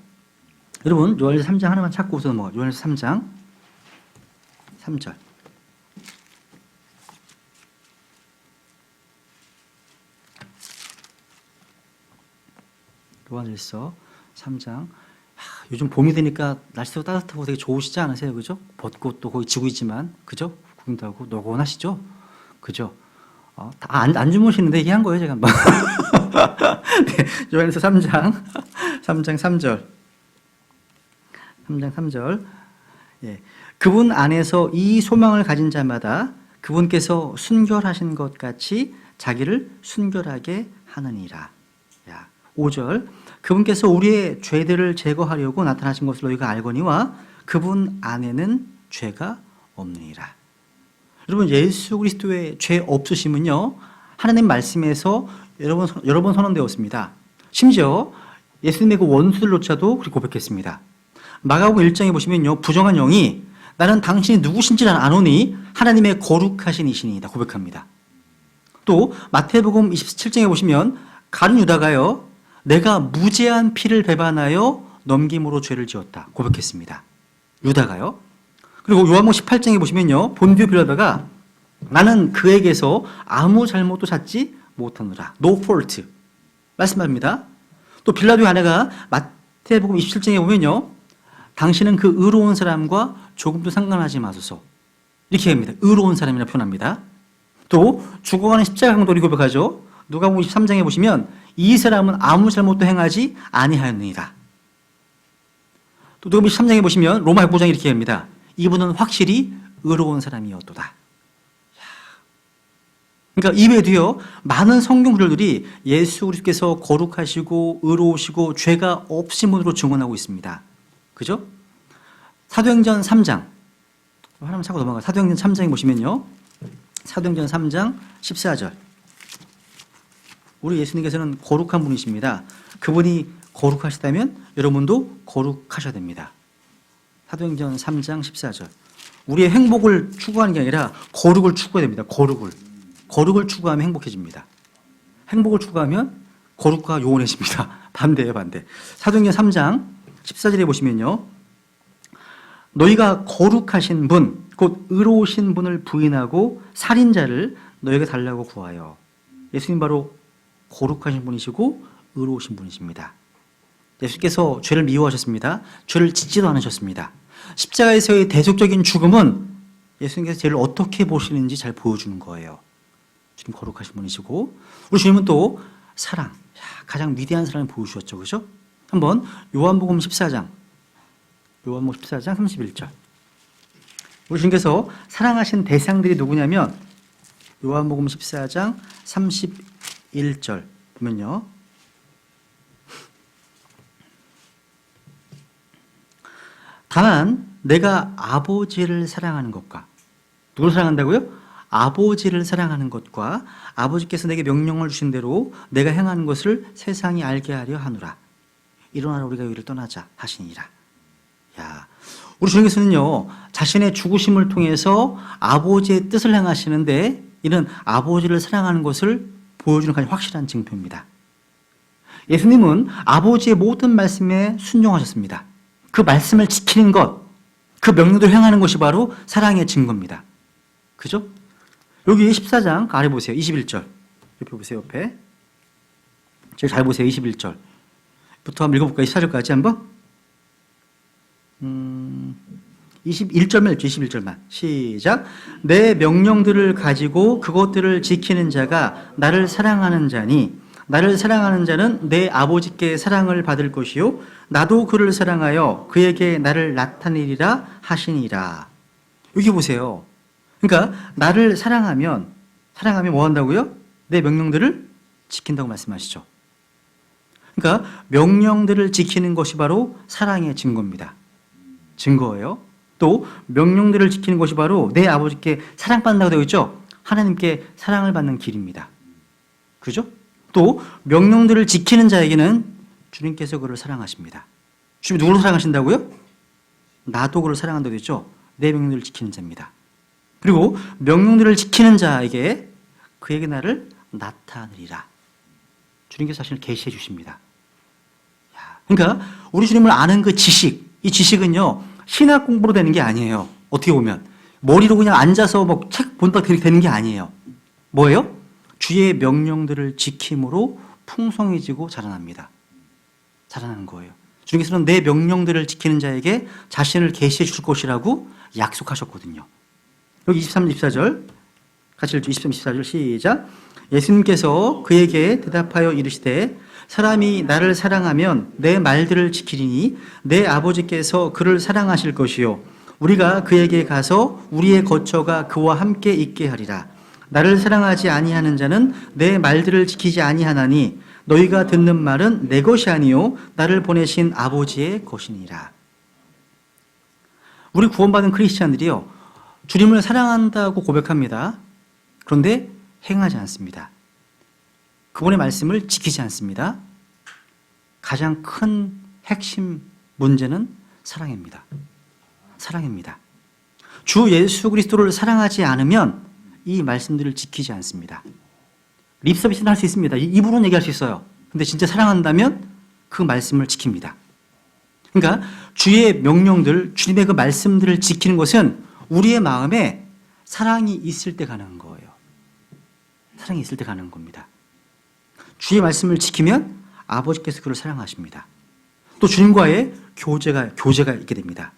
여러분, 요한일서 3장 하나만 찾고 우선 요한일서 3장 3절. 요한일서 3장. 요즘 봄이 되니까 날씨도 따뜻하고 되게 좋으시지 않으세요? 그죠? 벚꽃도 거기 지고 있지만, 그죠? 구름도 하고 노곤하시죠? 그죠? 안 주무시는데 얘기한 거예요, 제가 한번. 네, 요한일서 3장 3절. 3장 3절. 예. 그분 안에서 이 소망을 가진 자마다 그분께서 순결하신 것 같이 자기를 순결하게 하느니라. 5절. 그분께서 우리의 죄들을 제거하려고 나타나신 것을 너희가 알거니와 그분 안에는 죄가 없느니라. 여러분, 예수 그리스도의 죄 없으심은요, 하나님 말씀에서 여러 번 선언되었습니다. 심지어 예수님의 그 원수들조차도 그렇게 고백했습니다. 마가복음 1장에 보시면요, 부정한 영이 나는 당신이 누구신지 아노니 하나님의 거룩하신 이시니이다 고백합니다. 또 마태복음 27장에 보시면 가룟 유다가요, 내가 무죄한 피를 배반하여 넘김으로 죄를 지었다 고백했습니다. 유다가요. 그리고 요한복음 18장에 보시면요, 본디오 빌라도가 나는 그에게서 아무 잘못도 찾지 못하노라. No fault 말씀합니다. 또 빌라도의 아내가 마태복음 27장에 보면요, 당신은 그 의로운 사람과 조금도 상관하지 마소서 이렇게 합니다. 의로운 사람이라 표현합니다. 또 죽어가는 십자가 강도를 고백하죠. 누가복음 23장에 보시면 이 사람은 아무 잘못도 행하지 아니하였느니라. 또 누가복음 23장에 보시면 로마 9장에 이렇게 합니다. 이분은 확실히 의로운 사람이었도다. 그러니까 이외에도요, 많은 성경 구절들이 예수 그리스도께서 거룩하시고 의로우시고 죄가 없으신 분으로 증언하고 있습니다. 그죠? 사도행전 3장 하나만 찾고 넘어가요. 사도행전 3장에 보시면요, 사도행전 3장 14절. 우리 예수님께서는 거룩한 분이십니다. 그분이 거룩하시다면 여러분도 거룩하셔야 됩니다. 사도행전 3장 14절. 우리의 행복을 추구하는 게 아니라 거룩을 추구해야 됩니다. 거룩을 추구하면 행복해집니다. 행복을 추구하면 거룩과 요원해집니다. 반대예요, 반대. 사도행전 3장 14절에 보시면요, 너희가 거룩하신 분, 곧 의로우신 분을 부인하고 살인자를 너희에게 달라고 구하여. 예수님 바로 거룩하신 분이시고 의로우신 분이십니다. 예수께서 죄를 미워하셨습니다. 죄를 짓지도 않으셨습니다. 십자가에서의 대속적인 죽음은 예수님께서 죄를 어떻게 보시는지 잘 보여주는 거예요. 주님 거룩하신 분이시고, 우리 주님은 또 사랑, 가장 위대한 사랑을 보여주셨죠. 그죠? 한번 요한복음 14장 31절. 우리 주님께서 사랑하신 대상들이 누구냐면 요한복음 14장 31절 보면요, 다만 내가 아버지를 사랑하는 것과, 누구를 사랑한다고요? 아버지를 사랑하는 것과 아버지께서 내게 명령을 주신 대로 내가 행하는 것을 세상이 알게 하려 하노라. 일어나라 우리가 여기를 떠나자 하시니라. 야, 우리 주님께서는요, 자신의 죽으심을 통해서 아버지의 뜻을 행하시는데 이는 아버지를 사랑하는 것을 보여주는 가장 확실한 증표입니다. 예수님은 아버지의 모든 말씀에 순종하셨습니다. 그 말씀을 지키는 것, 그 명령대로 행하는 것이 바로 사랑의 증거입니다. 그죠? 여기 14장 아래 보세요. 21절. 옆에 보세요. 옆에. 제일 잘 보세요. 21절부터 한번 읽어볼까요? 14절까지 한번. 21절만 읽죠. 21절만. 시작. 내 명령들을 가지고 그것들을 지키는 자가 나를 사랑하는 자니 나를 사랑하는 자는 내 아버지께 사랑을 받을 것이요 나도 그를 사랑하여 그에게 나를 나타내리라 하시니라. 여기 보세요. 그러니까 나를 사랑하면 뭐 한다고요? 내 명령들을 지킨다고 말씀하시죠. 그러니까 명령들을 지키는 것이 바로 사랑의 증거입니다. 증거예요. 또 명령들을 지키는 것이 바로 내 아버지께 사랑받는다고 되어 있죠. 하나님께 사랑을 받는 길입니다. 그죠? 또 명령들을 지키는 자에게는 주님께서 그를 사랑하십니다. 주님 누구를 사랑하신다고요? 나도 그를 사랑한다고 되어 있죠. 내 명령들을 지키는 자입니다. 그리고 명령들을 지키는 자에게 그에게 나를 나타내리라. 주님께서 자신을 계시해 주십니다. 그러니까 우리 주님을 아는 그 지식, 이 지식은요 신학 공부로 되는 게 아니에요. 어떻게 보면 머리로 그냥 앉아서 뭐 책 본다 되는 게 아니에요. 뭐예요? 주의 명령들을 지킴으로 풍성해지고 자라납니다. 자라나는 거예요. 주님께서는 내 명령들을 지키는 자에게 자신을 계시해 줄 것이라고 약속하셨거든요. 여기 23, 24절 같이 읽죠. 23, 24절 시작. 예수님께서 그에게 대답하여 이르시되 사람이 나를 사랑하면 내 말들을 지키리니 내 아버지께서 그를 사랑하실 것이요 우리가 그에게 가서 우리의 거처가 그와 함께 있게 하리라. 나를 사랑하지 아니하는 자는 내 말들을 지키지 아니하나니 너희가 듣는 말은 내 것이 아니요 나를 보내신 아버지의 것이니라. 우리 구원받은 크리스찬들이요 주님을 사랑한다고 고백합니다. 그런데 행하지 않습니다. 그분의 말씀을 지키지 않습니다. 가장 큰 핵심 문제는 사랑입니다. 사랑입니다. 주 예수 그리스도를 사랑하지 않으면 이 말씀들을 지키지 않습니다. 립서비스는 할 수 있습니다. 입으로는 얘기할 수 있어요. 근데 진짜 사랑한다면 그 말씀을 지킵니다. 그러니까 주의 명령들, 주님의 그 말씀들을 지키는 것은 우리의 마음에 사랑이 있을 때 가능한 거예요. 사랑이 있을 때 가능한 겁니다. 주의 말씀을 지키면 아버지께서 그를 사랑하십니다. 또 주님과의 교제가 있게 됩니다.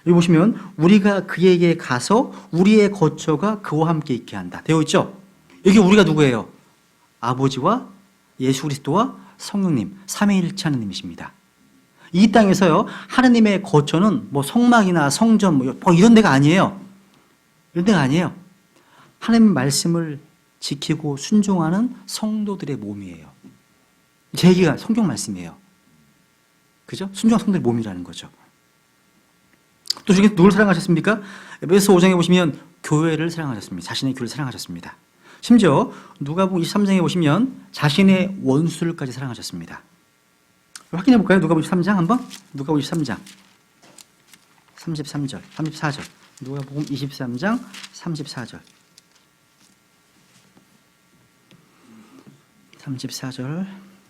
여기 보시면 우리가 그에게 가서 우리의 거처가 그와 함께 있게 한다. 되어 있죠? 여기 우리가 누구예요? 아버지와 예수 그리스도와 성령님, 삼위일체 하나님이십니다. 이 땅에서요 하나님의 거처는 뭐 성막이나 성전 뭐 이런 데가 아니에요. 이런 데가 아니에요. 하나님의 말씀을 지키고 순종하는 성도들의 몸이에요. 제 얘기가 성경 말씀이에요. 그죠? 순종한 성도들의 몸이라는 거죠. 또 주님께서 누구를 사랑하셨습니까? 에베소 5장에 보시면 교회를 사랑하셨습니다. 자신의 교회를 사랑하셨습니다. 심지어 누가복음 23장에 보시면 자신의 원수를까지 사랑하셨습니다. 확인해 볼까요? 누가복음 23장 한번? 누가복음 23장 33절, 34절. 누가복음 23장 34절. 34절.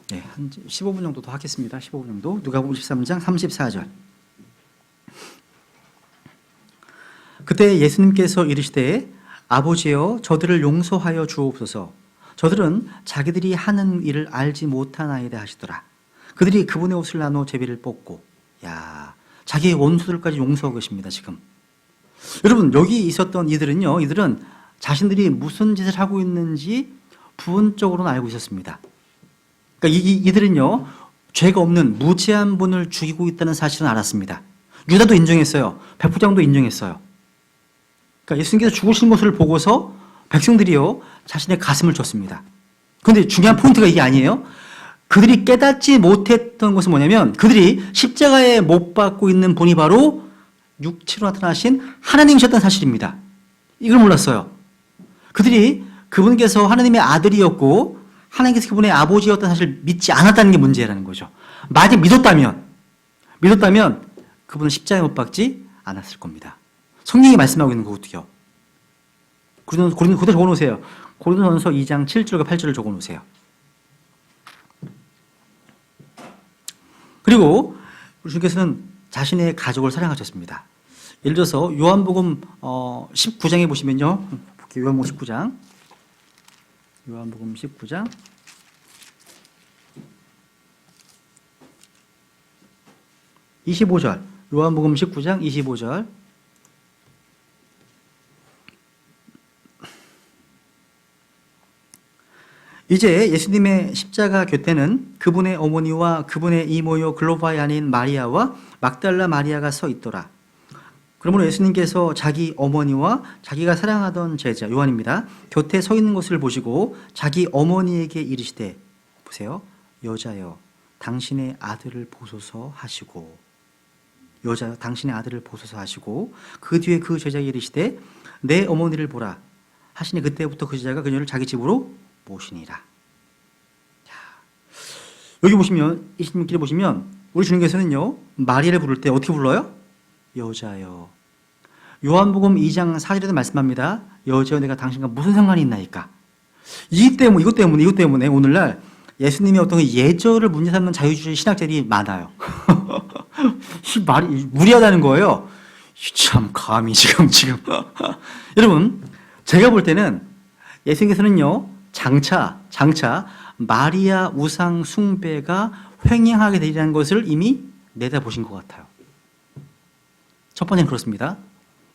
네, 한 15분 정도 더 하겠습니다. 15분 정도. 누가복음 23장 34절. 그때 예수님께서 이르시되 아버지여 저들을 용서하여 주옵소서. 저들은 자기들이 하는 일을 알지 못하나이다 하시더라. 그들이 그분의 옷을 나눠 제비를 뽑고, 야, 자기의 원수들까지 용서하고 계십니다. 지금 여러분 여기 있었던 이들은요, 이들은 자신들이 무슨 짓을 하고 있는지 부분적으로는 알고 있었습니다. 그러니까 이들은요 죄가 없는 무죄한 분을 죽이고 있다는 사실은 알았습니다. 유다도 인정했어요. 백부장도 인정했어요. 그러니까 예수님께서 죽으신 것을 보고서 백성들이요 자신의 가슴을 쳤습니다. 그런데 중요한 포인트가 이게 아니에요. 그들이 깨닫지 못했던 것은 뭐냐면 그들이 십자가에 못 박고 있는 분이 바로 육체로 나타나신 하나님이셨다는 사실입니다. 이걸 몰랐어요. 그들이 그분께서 하나님의 아들이었고 하나님께서 그분의 아버지였다는 사실을 믿지 않았다는 게 문제라는 거죠. 만약 믿었다면 그분은 십자가에 못 박지 않았을 겁니다. 성경이 말씀하고 있는 거거든요. 고린도 적어놓으세요. 고린도전서 2장 7절과 8절을 적어 놓으세요. 그리고 우리 주님께서는 자신의 가족을 사랑하셨습니다. 예를 들어서 요한복음 19장에 보시면요. 요한복음 19장. 요한복음 19장 25절. 요한복음 19장 25절. 이제 예수님의 십자가 곁에는 그분의 어머니와 그분의 이모요 글로바의 아내인 마리아와 막달라 마리아가 서 있더라. 그러므로 예수님께서 자기 어머니와 자기가 사랑하던 제자 요한입니다. 곁에 서 있는 것을 보시고 자기 어머니에게 이르시되, 보세요. 여자여, 당신의 아들을 보소서 하시고, 여자여, 당신의 아들을 보소서 하시고, 그 뒤에 그 제자에게 이르시되 내 어머니를 보라 하시니 그때부터 그 제자가 그녀를 자기 집으로 모시니라. 여기 보시면 26절에 보시면 우리 주님께서는요 마리아를 부를 때 어떻게 불러요? 여자여. 요한복음 2장 4절에도 말씀합니다. 여자여, 내가 당신과 무슨 상관이 있나이까. 이것 때문에 오늘날 예수님의 어떤 예절을 문제 삼는 자유주의 신학자들이 많아요. 말이 무리하다는 거예요. 참 감히 지금 여러분, 제가 볼 때는 예수님께서는요 장차 마리아 우상 숭배가 횡행하게 되리라는 것을 이미 내다보신 것 같아요. 첫 번째는 그렇습니다.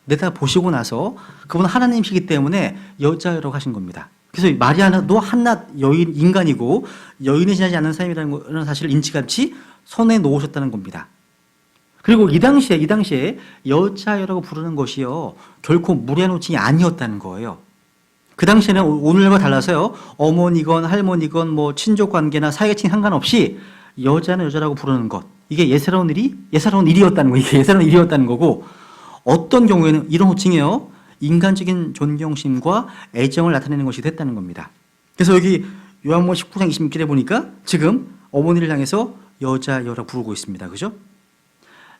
내다보시고 나서 그분은 하나님이시기 때문에 여자라고 하신 겁니다. 그래서 마리아는 너 한낱 여인, 인간이고 여인에 지나지 않는 사람이라는 사실을 인치같이 손에 놓으셨다는 겁니다. 그리고 이 당시에 여자여라고 부르는 것이요 결코 무례한 호칭이 아니었다는 거예요. 그 당시에는 오늘과 달라서요 어머니건 할머니건 뭐 친족 관계나 사회친 상관없이 여자는 여자라고 부르는 것, 이게 예사로운 일이었다는 거예요. 이게 예사로운 일이었다는 거고, 어떤 경우에는 이런 호칭이요 인간적인 존경심과 애정을 나타내는 것이 됐다는 겁니다. 그래서 여기 요한복음 19장 26절에 보니까 지금 어머니를 향해서 여자여라고 부르고 있습니다. 그죠?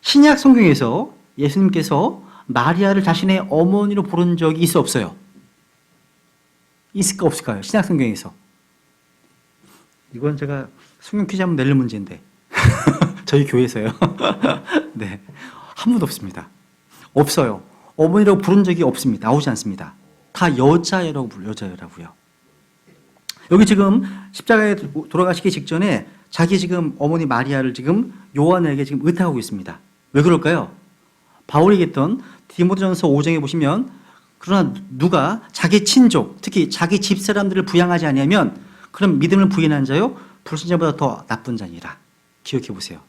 신약 성경에서 예수님께서 마리아를 자신의 어머니로 부른 적이 있어 없어요? 있을까 없을까요? 신약 성경에서. 이건 제가 성경 퀴즈 한번 낼 문제인데 저희 교회에서요. 네, 한 번도 없습니다. 없어요. 어머니라고 부른 적이 없습니다. 나오지 않습니다. 다 여자여라고요. 여기 지금 십자가에 돌아가시기 직전에 자기 지금 어머니 마리아를 지금 요한에게 지금 의탁하고 있습니다. 왜 그럴까요? 바울이 얘기했던 디모데전서 5장에 보시면, 그러나 누가 자기 친족, 특히 자기 집사람들을 부양하지 아니하면 그럼 믿음을 부인한 자요 불신자보다 더 나쁜 자니라. 기억해 보세요.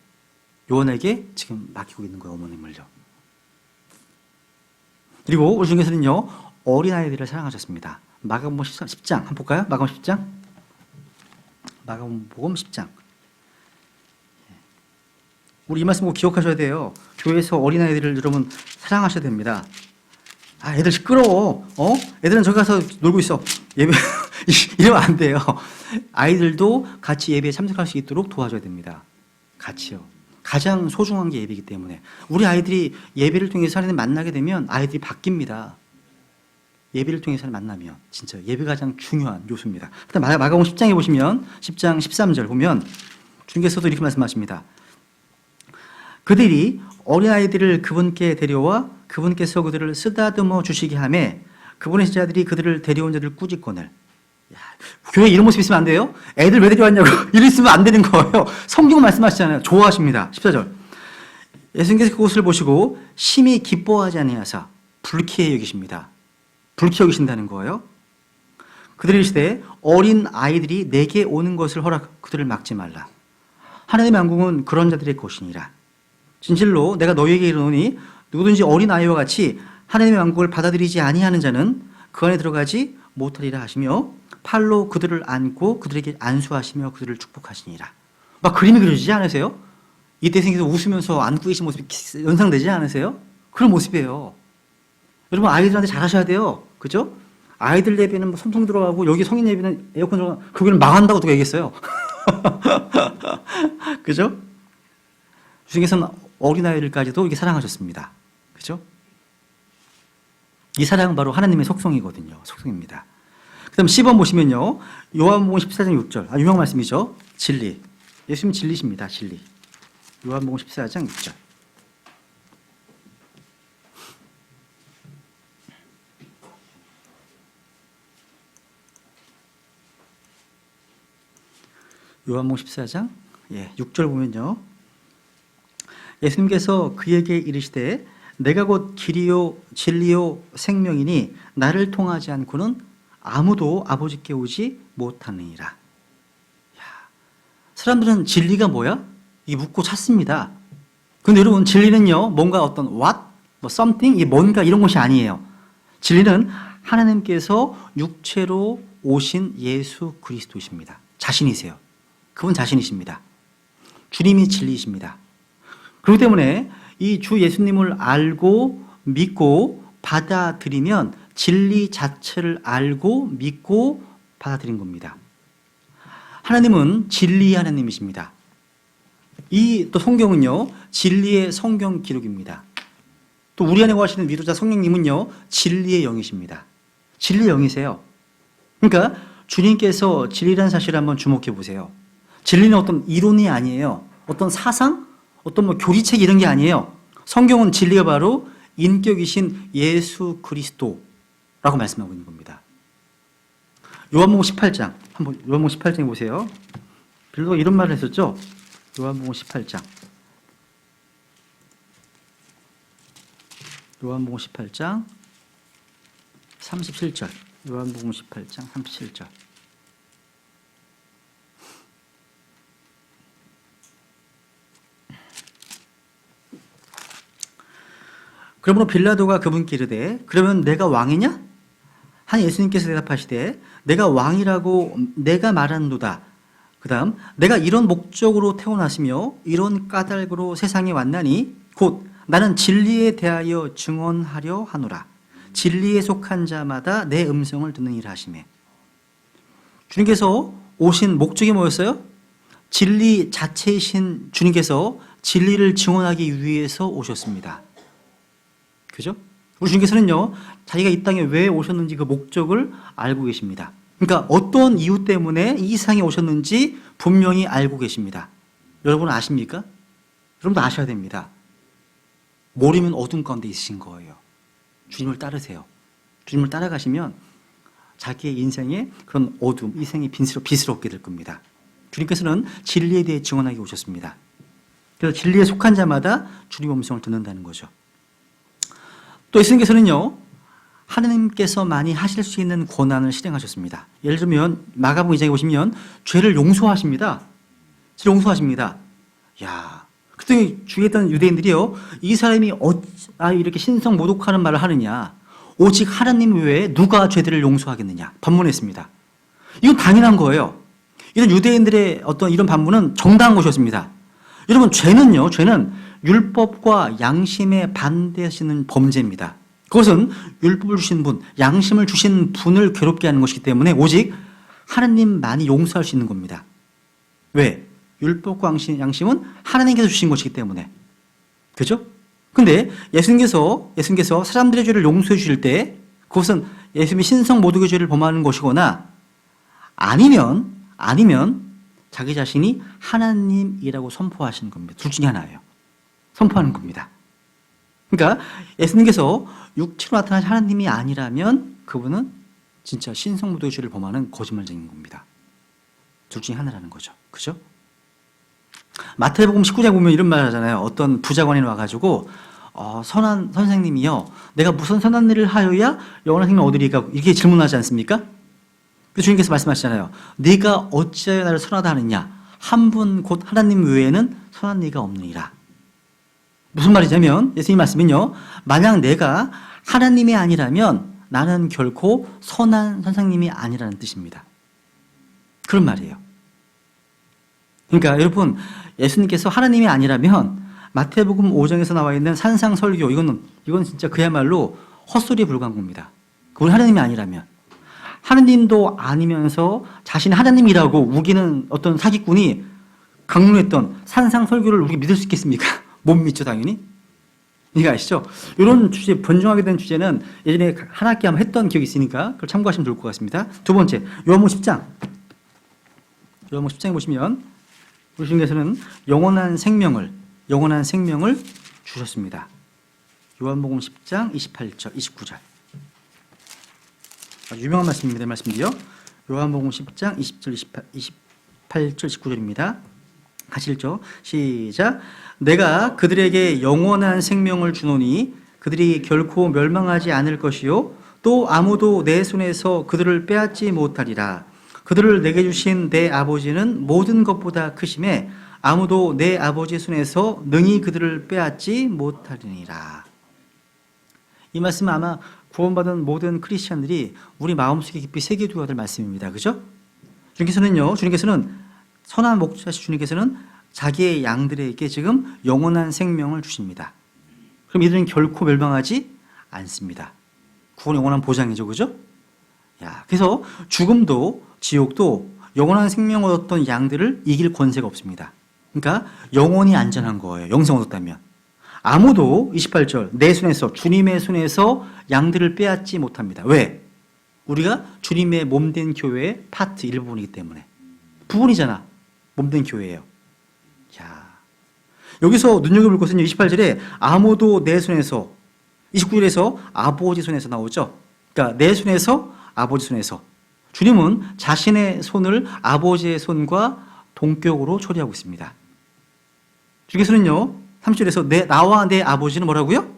요한에게 지금 맡기고 있는 거예요, 어머님을요. 그리고 우리 중에서는요 어린아이들을 사랑하셨습니다. 마가복음 10장 한번 볼까요? 마가복음 10장. 마가복음 10장. 우리 이 말씀 꼭 기억하셔야 돼요. 교회에서 어린아이들을 여러분 사랑하셔야 됩니다. 아, 애들 시끄러워. 애들은 저기 가서 놀고 있어. 예배 이러면 안 돼요. 아이들도 같이 예배에 참석할 수 있도록 도와줘야 됩니다. 같이요. 가장 소중한 게 예배이기 때문에 우리 아이들이 예배를 통해서 하나님 만나게 되면 아이들이 바뀝니다. 예배를 통해서 만나면 진짜 예배가 가장 중요한 요소입니다. 마가복음 10장에 보시면 10장 13절 보면 주님께서도 이렇게 말씀하십니다. 그들이 어린아이들을 그분께 데려와 그분께서 그들을 쓰다듬어 주시게 하매 그분의 제자들이 그들을 데려온 자들 꾸짖거늘. 교회 이런 모습 있으면 안 돼요? 애들 왜 데려왔냐고 이랬으면 안 되는 거예요. 성경 말씀하시잖아요. 좋아하십니다. 14절. 예수님께서 그것을 보시고 심히 기뻐하지 아니하사 불쾌히 여기십니다. 불쾌히 여기신다는 거예요. 그들이 이르시되 어린 아이들이 내게 오는 것을 그들을 막지 말라. 하나님의 왕국은 그런 자들의 것이니라. 진실로 내가 너희에게 이르노니 누구든지 어린 아이와 같이 하나님의 왕국을 받아들이지 아니하는 자는 그 안에 들어가지 못하리라 하시며 팔로 그들을 안고 그들에게 안수하시며 그들을 축복하시니라. 막 그림이 그려지지 않으세요? 이때 생겨서 웃으면서 안고 계신 모습이 연상되지 않으세요? 그런 모습이에요. 여러분 아이들한테 잘하셔야 돼요. 그죠? 아이들 예배는 손통 들어가고 여기 성인 예배는 에어컨 들어가고 거기는 망한다고 누가 얘기했어요. 그죠? 주님께서는 어린아이들까지도 이렇게 사랑하셨습니다. 그죠? 이 사랑은 바로 하나님의 속성이거든요. 속성입니다. 그 그다음 10번 보시면요. 요한복음 14장 6절. 유명 말씀이죠. 진리. 예수님 진리십니다. 진리. 요한복음 14장 6절. 요한복음 14장 6절 보면요. 예수님께서 그에게 이르시되 내가 곧 길이요 진리요 생명이니 나를 통하지 않고는 아무도 아버지께 오지 못하느니라. 사람들은 진리가 뭐야? 이게 묻고 찾습니다. 근데 여러분 진리는요 뭔가 어떤 what, something, 이게 뭔가 이런 것이 아니에요. 진리는 하나님께서 육체로 오신 예수 그리스도이십니다. 자신이세요. 그분 자신이십니다. 주님이 진리이십니다. 그렇기 때문에 이 주 예수님을 알고 믿고 받아들이면 진리 자체를 알고 믿고 받아들인 겁니다. 하나님은 진리의 하나님이십니다. 이 또 성경은요 진리의 성경 기록입니다. 또 우리 안에 거하시는 위로자 성령님은요 진리의 영이십니다. 진리의 영이세요. 그러니까 주님께서 진리라는 사실을 한번 주목해 보세요. 진리는 어떤 이론이 아니에요. 어떤 사상, 어떤 교리책 이런 게 아니에요. 성경은 진리가 바로 인격이신 예수 그리스도라고 말씀하고 있는 겁니다. 요한복음 18장 한번 요한복음 18장에 보세요. 빌로가 이런 말을 했었죠. 요한복음 18장. 요한복음 18장 37절. 요한복음 18장 37절. 그러므로 빌라도가 그분께 이르되 그러면 내가 왕이냐? 하니 예수님께서 대답하시되 내가 왕이라고 내가 말하노다. 그 다음 내가 이런 목적으로 태어났으며 이런 까닭으로 세상에 왔나니 곧 나는 진리에 대하여 증언하려 하노라. 진리에 속한 자마다 내 음성을 듣느니라 하시매. 주님께서 오신 목적이 뭐였어요? 진리 자체이신 주님께서 진리를 증언하기 위해서 오셨습니다. 그죠? 우리 주님께서는요 자기가 이 땅에 왜 오셨는지 그 목적을 알고 계십니다. 그러니까 어떤 이유 때문에 이 세상에 오셨는지 분명히 알고 계십니다. 여러분 아십니까? 여러분도 아셔야 됩니다. 모르면 어둠 가운데 있으신 거예요. 주님을 따르세요. 주님을 따라가시면 자기의 인생에 그런 어둠, 인생의 빛을 얻게 될 겁니다. 주님께서는 진리에 대해 증언하기 오셨습니다. 그래서 진리에 속한 자마다 주님의 음성을 듣는다는 거죠. 또 예수님께서는요 하나님께서 많이 하실 수 있는 권한을 실행하셨습니다. 예를 들면 마가복음 2장에 보시면 죄를 용서하십니다. 죄를 용서하십니다. 야, 그때 주위에 있던 유대인들이요 이 사람이 이렇게 신성모독하는 말을 하느냐, 오직 하나님 외에 누가 죄들을 용서하겠느냐 반문했습니다. 이건 당연한 거예요. 이런 유대인들의 어떤 이런 반문은 정당한 것이었습니다. 여러분 죄는 율법과 양심에 반대하시는 범죄입니다. 그것은 율법을 주신 분, 양심을 주신 분을 괴롭게 하는 것이기 때문에 오직 하나님만이 용서할 수 있는 겁니다. 왜? 율법과 양심은 하나님께서 주신 것이기 때문에. 그죠? 근데 예수님께서 사람들의 죄를 용서해 주실 때 그것은 예수님이 신성 모독의 죄를 범하는 것이거나 아니면 자기 자신이 하나님이라고 선포하시는 겁니다. 둘 중에 하나예요. 선포하는 겁니다. 그러니까 예수님께서 육체로 나타나신 하나님이 아니라면 그분은 진짜 신성모독의 죄를 범하는 거짓말쟁이인 겁니다. 둘 중에 하나라는 거죠. 그죠? 마태복음 19장 보면 이런 말 하잖아요. 어떤 부자관이 와가지고 선한 선생님이요 내가 무슨 선한 일을 하여야 영원한 생명을 얻으리까 이렇게 질문하지 않습니까? 그 주님께서 말씀하시잖아요. 네가 어찌하여 나를 선하다 하느냐? 한 분 곧 하나님 외에는 선한 이가 없느니라. 무슨 말이냐면 예수님 말씀은요 만약 내가 하나님이 아니라면 나는 결코 선한 선생님이 아니라는 뜻입니다. 그런 말이에요. 그러니까 여러분 예수님께서 하나님이 아니라면 마태복음 5장에서 나와 있는 산상설교 이건 진짜 그야말로 헛소리에 불과한 겁니다. 그분 하나님이 아니라면 하나님도 아니면서 자신이 하나님이라고 우기는 어떤 사기꾼이 강론했던 산상설교를 우리가 믿을 수 있겠습니까? 못 믿죠 당연히. 이거 아시죠? 이런 주제, 변종하게 된 주제는 예전에 한 학기 한번 했던 기억이 있으니까 그걸 참고하시면 좋을 것 같습니다. 두 번째, 요한복음 10장. 요한복음 10장에 보시면 우리 주님께서는 영원한 생명을 주셨습니다. 요한복음 10장 28절, 29절. 아주 유명한 말씀입니다. 말씀이요. 요한복음 10장 20절, 28절, 29절입니다. 같이 읽죠. 시작. 내가 그들에게 영원한 생명을 주노니 그들이 결코 멸망하지 않을 것이요 또 아무도 내 손에서 그들을 빼앗지 못하리라. 그들을 내게 주신 내 아버지는 모든 것보다 크심에 아무도 내 아버지 손에서 능히 그들을 빼앗지 못하리니라. 이 말씀은 아마 구원받은 모든 크리스찬들이 우리 마음속에 깊이 새겨두어야 될 말씀입니다. 그죠? 주님께서는 선한 목자신 주님께서는 자기의 양들에게 지금 영원한 생명을 주십니다. 그럼 이들은 결코 멸망하지 않습니다. 구원 영원한 보장이죠. 그죠? 그래서 죽음도 지옥도 영원한 생명을 얻었던 양들을 이길 권세가 없습니다. 그러니까 영원히 안전한 거예요. 영생 얻었다면. 아무도 28절 내 손에서 주님의 손에서 양들을 빼앗지 못합니다. 왜? 우리가 주님의 몸된 교회의 파트 일부분이기 때문에. 부분이잖아. 몸된 교회예요. 여기서 눈여겨볼 것은 28절에 아무도 내 손에서 29절에서 아버지 손에서 나오죠. 그러니까 내 손에서 아버지 손에서. 주님은 자신의 손을 아버지의 손과 동격으로 처리하고 있습니다. 주께서는요 30절에서 나와 내 아버지는 뭐라고요?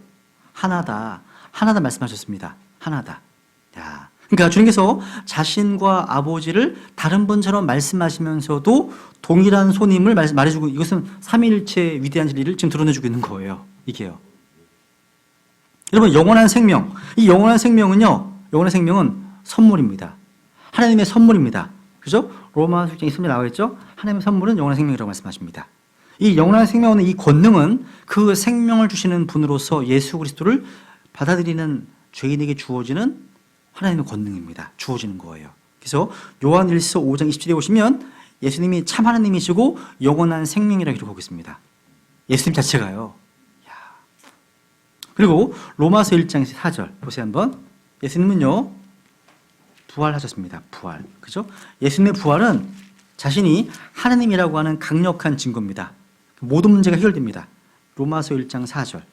하나다. 하나다 말씀하셨습니다. 하나다. 그러니까 주님께서 자신과 아버지를 다른 분처럼 말씀하시면서도 동일한 손임을 말해주고, 이것은 삼위일체 위대한 진리를 지금 드러내주고 있는 거예요. 이게요. 여러분, 영원한 생명. 이 영원한 생명은 선물입니다. 하나님의 선물입니다. 그죠? 로마서 6장 20절에 나와 있죠? 하나님의 선물은 영원한 생명이라고 말씀하십니다. 이 영원한 생명은, 이 권능은 그 생명을 주시는 분으로서 예수 그리스도를 받아들이는 죄인에게 주어지는 하나님의 권능입니다. 주어지는 거예요. 그래서 요한 1서 5장 27절에 보시면 예수님이 참 하나님이시고 영원한 생명이라고 기록하고 있습니다. 예수님 자체가요. 그리고 로마서 1장 4절 보세요 한번. 예수님은요 부활하셨습니다. 부활. 그죠? 예수님의 부활은 자신이 하나님이라고 하는 강력한 증거입니다. 모든 문제가 해결됩니다. 로마서 1장 4절.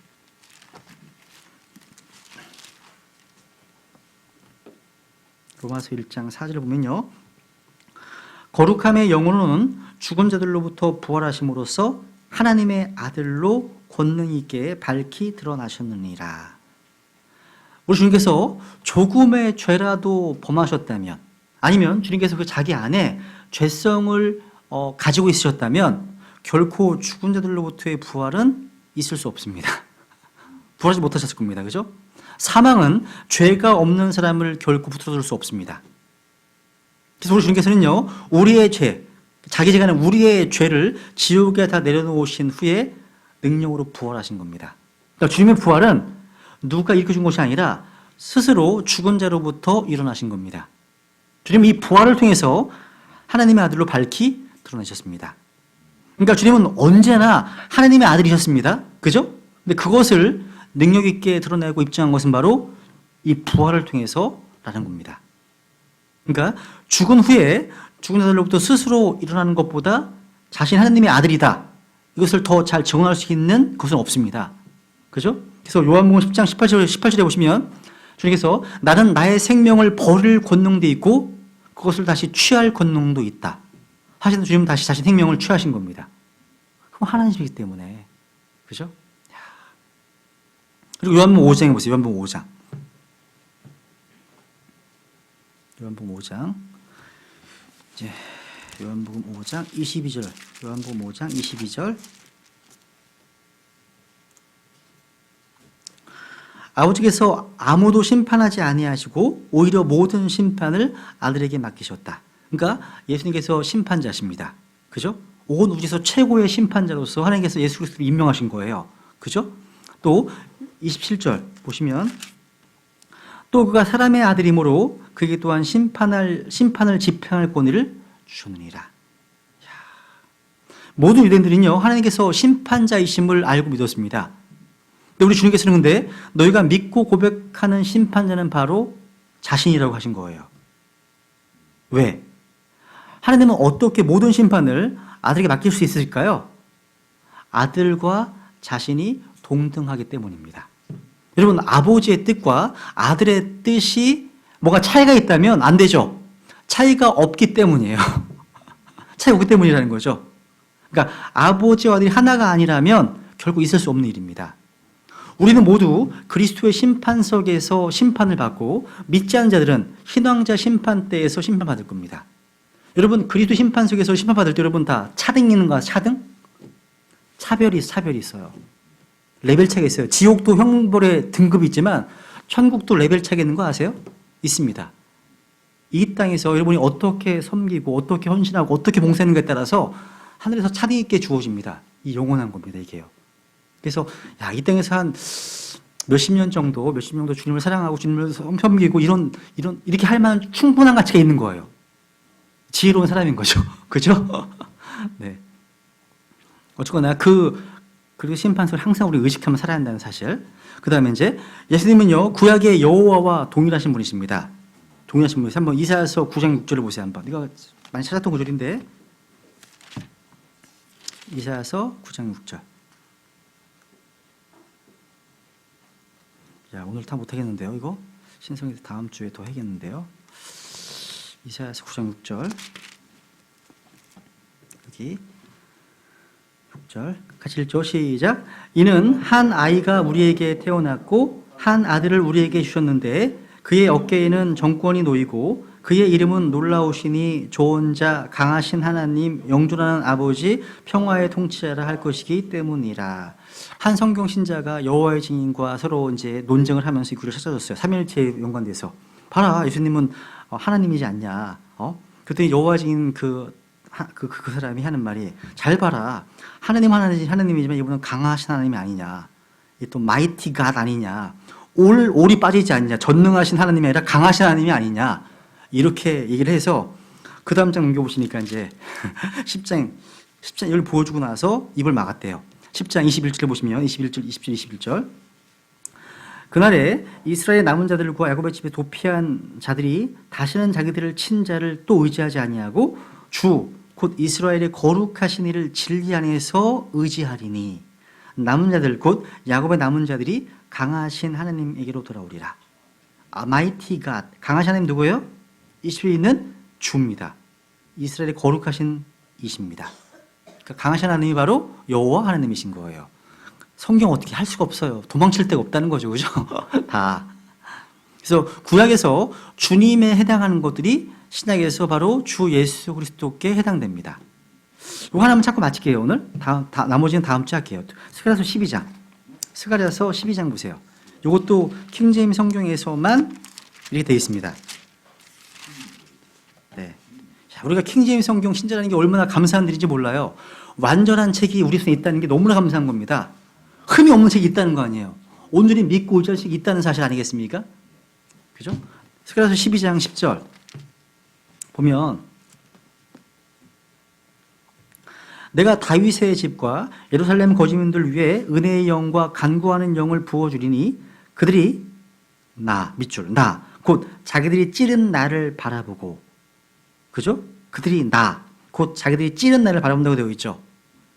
로마서 1장 4절을 보면요. 거룩함의 영으로는 죽은 자들로부터 부활하심으로써 하나님의 아들로 권능 있게 밝히 드러나셨느니라. 우리 주님께서 조금의 죄라도 범하셨다면, 아니면 주님께서 그 자기 안에 죄성을 가지고 있으셨다면 결코 죽은 자들로부터의 부활은 있을 수 없습니다. 부활하지 못하셨을 겁니다. 그죠? 사망은 죄가 없는 사람을 결코 붙들어줄 수 없습니다. 그래서 우리 주님께서는요, 우리의 죄, 자기 죄가 아니라 우리의 죄를 지옥에 다 내려놓으신 후에 능력으로 부활하신 겁니다. 그러니까 주님의 부활은 누가 일으켜준 것이 아니라 스스로 죽은 자로부터 일어나신 겁니다. 주님은 이 부활을 통해서 하나님의 아들로 밝히 드러내셨습니다. 그러니까 주님은 언제나 하나님의 아들이셨습니다. 그죠? 근데 그것을 능력 있게 드러내고 입증한 것은 바로 이 부활을 통해서라는 겁니다. 그러니까 죽은 후에 죽은 자들로부터 스스로 일어나는 것보다 자신 하나님의 아들이다, 이것을 더 잘 증언할 수 있는 것은 없습니다. 그죠? 그래서 요한복음 10장 18절에 보시면 주님께서 나는 나의 생명을 버릴 권능도 있고 그것을 다시 취할 권능도 있다 하시는 주님은 다시 자신 생명을 취하신 겁니다. 그럼 하나님이기 때문에. 그죠? 그리고 요한복음 5장에 보세요. 요한복음 5장. 요한복음 5장. 이제 요한복음 5장 22절. 요한복음 5장 22절. 아버지께서 아무도 심판하지 아니하시고 오히려 모든 심판을 아들에게 맡기셨다. 그러니까 예수님께서 심판자십니다. 그죠? 온 우주에서 최고의 심판자로서 하나님께서 예수 그리스도를 임명하신 거예요. 그죠? 또 27절 보시면 또 그가 사람의 아들이므로 그에게 또한 심판을 집행할 권위를 주셨느니라. 모든 유대인들은요 하나님께서 심판자이심을 알고 믿었습니다. 근데 우리 주님께서는 근데 너희가 믿고 고백하는 심판자는 바로 자신이라고 하신 거예요. 왜? 하나님은 어떻게 모든 심판을 아들에게 맡길 수 있을까요? 아들과 자신이 동등하기 때문입니다. 여러분, 아버지의 뜻과 아들의 뜻이 뭐가 차이가 있다면 안 되죠. 차이가 없기 때문이에요. 차이가 없기 때문이라는 거죠. 그러니까 아버지와 아들이 하나가 아니라면 결국 있을 수 없는 일입니다. 우리는 모두 그리스도의 심판석에서 심판을 받고 믿지 않는 자들은 신왕자 심판대에서 심판받을 겁니다. 여러분, 그리스도 심판석에서 심판받을 때 여러분 다 차등 있는가? 차등? 차별이 있어요. 레벨 차이가 있어요. 지옥도 형벌의 등급이 있지만 천국도 레벨 차이가 있는 거 아세요? 있습니다. 이 땅에서 여러분이 어떻게 섬기고 어떻게 헌신하고 어떻게 봉사하는가에 따라서 하늘에서 차등 있게 주어집니다. 이 영원한 겁니다, 이게요. 그래서 이 땅에서 한 몇십 년 정도 주님을 사랑하고 주님을 섬기고 이렇게 할 만한 충분한 가치가 있는 거예요. 지혜로운 사람인 거죠. 그죠? 네. 어쨌거나 그리고 심판서를 항상 우리 의식하면 살아야 한다는 사실. 그 다음에 이제 예수님은요, 구약의 여호와와 동일하신 분이십니다. 동일하신 분이세요. 한번 이사야서 9장 6절을 보세요. 한번. 이거 많이 찾았던 구절인데. 이사야서 9장 6절. 야, 오늘 다 못하겠는데요, 이거? 신성에서 다음 주에 더 하겠는데요. 이사야서 9장 6절. 여기 6절 같이 읽죠. 시작. 이는 한 아이가 우리에게 태어났고 한 아들을 우리에게 주셨는데 그의 어깨에는 정권이 놓이고 그의 이름은 놀라우시니 좋은 자 강하신 하나님 영존하는 아버지 평화의 통치자라 할 것이기 때문이라. 한 성경 신자가 여호와의 증인과 서로 이제 논쟁을 하면서 이 구절을 찾아줬어요. 삼위일체에 연관돼서 봐라, 예수님은 하나님이지 않냐. 그랬더니 여호와의 증인 그 사람이 하는 말이 잘 봐라. 하나님이지만 이분은 강하신 하나님이 아니냐. 또 마이티 갓 아니냐. 올이 빠지지 않냐. 전능하신 하나님이 아니라 강하신 하나님이 아니냐. 이렇게 얘기를 해서 그 다음 장 넘겨보시니까 이제 10장 이걸 보여주고 나서 입을 막았대요. 10장 21절을 보시면 21절, 20절, 21절. 그날에 이스라엘 남은 자들과 야곱의 집에 도피한 자들이 다시는 자기들을 친 자를 또 의지하지 아니하고 주 곧 이스라엘의 거룩하신 이를 진리 안에서 의지하리니 남은 자들 곧 야곱의 남은 자들이 강하신 하나님에게로 돌아오리라. Mighty God, 강하신 하나님 누구예요? 이스라엘에 있는 주입니다. 이스라엘의 거룩하신 이십니다. 그러니까 강하신 하나님이 바로 여호와 하나님이신 거예요. 성경 어떻게 할 수가 없어요. 도망칠 데가 없다는 거죠, 그죠? 다. 그래서 구약에서 주님에 해당하는 것들이 신약에서 바로 주 예수 그리스도께 해당됩니다. 이거 하나만 찾고 마칠게요, 오늘. 나머지는 다음 주에 할게요. 스가랴서 12장. 스가랴서 12장 보세요. 이것도 킹제임 성경에서만 이렇게 되어 있습니다. 네. 자, 우리가 킹제임 성경 신자라는 게 얼마나 감사한 일인지 몰라요. 완전한 책이 우리 손에 있다는 게 너무나 감사한 겁니다. 흠이 없는 책이 있다는 거 아니에요. 온전히 믿고 의지할 수 있다는 사실 아니겠습니까? 그죠? 스가랴서 12장 10절 보면 내가 다윗의 집과 예루살렘 거주민들 위에 은혜의 영과 간구하는 영을 부어주리니 그들이 밑줄 곧 자기들이 찌른 나를 바라보고, 그죠? 그들이 곧 자기들이 찌른 나를 바라본다고 되어 있죠.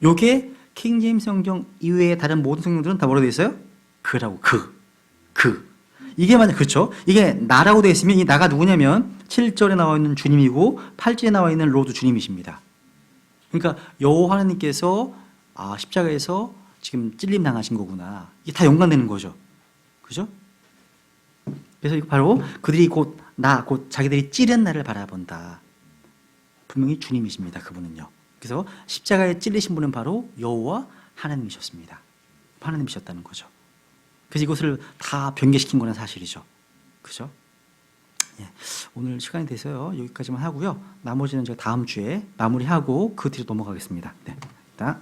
요게 킹제임스 성경 이외의 다른 모든 성경들은 다 뭐라고 되어 있어요? 그라고. 이게 만약 그렇죠? 이게 나라고 되어 있으면 이 나가 누구냐면 7절에 나와 있는 주님이고 8절에 나와 있는 로드 주님이십니다. 그러니까 여호와 하나님께서 십자가에서 지금 찔림 당하신 거구나. 이게 다 연관되는 거죠. 그죠? 그래서 이거 바로 그들이 곧 자기들이 찌른 나를 바라본다. 분명히 주님이십니다. 그분은요. 그래서 십자가에 찔리신 분은 바로 여호와 하나님이셨습니다. 하나님이셨다는 거죠. 그래서 이것을 다 변개시킨 거는 사실이죠. 그죠? 예. 오늘 시간이 돼서요. 여기까지만 하고요. 나머지는 제가 다음 주에 마무리하고 그 뒤로 넘어가겠습니다. 네. 일단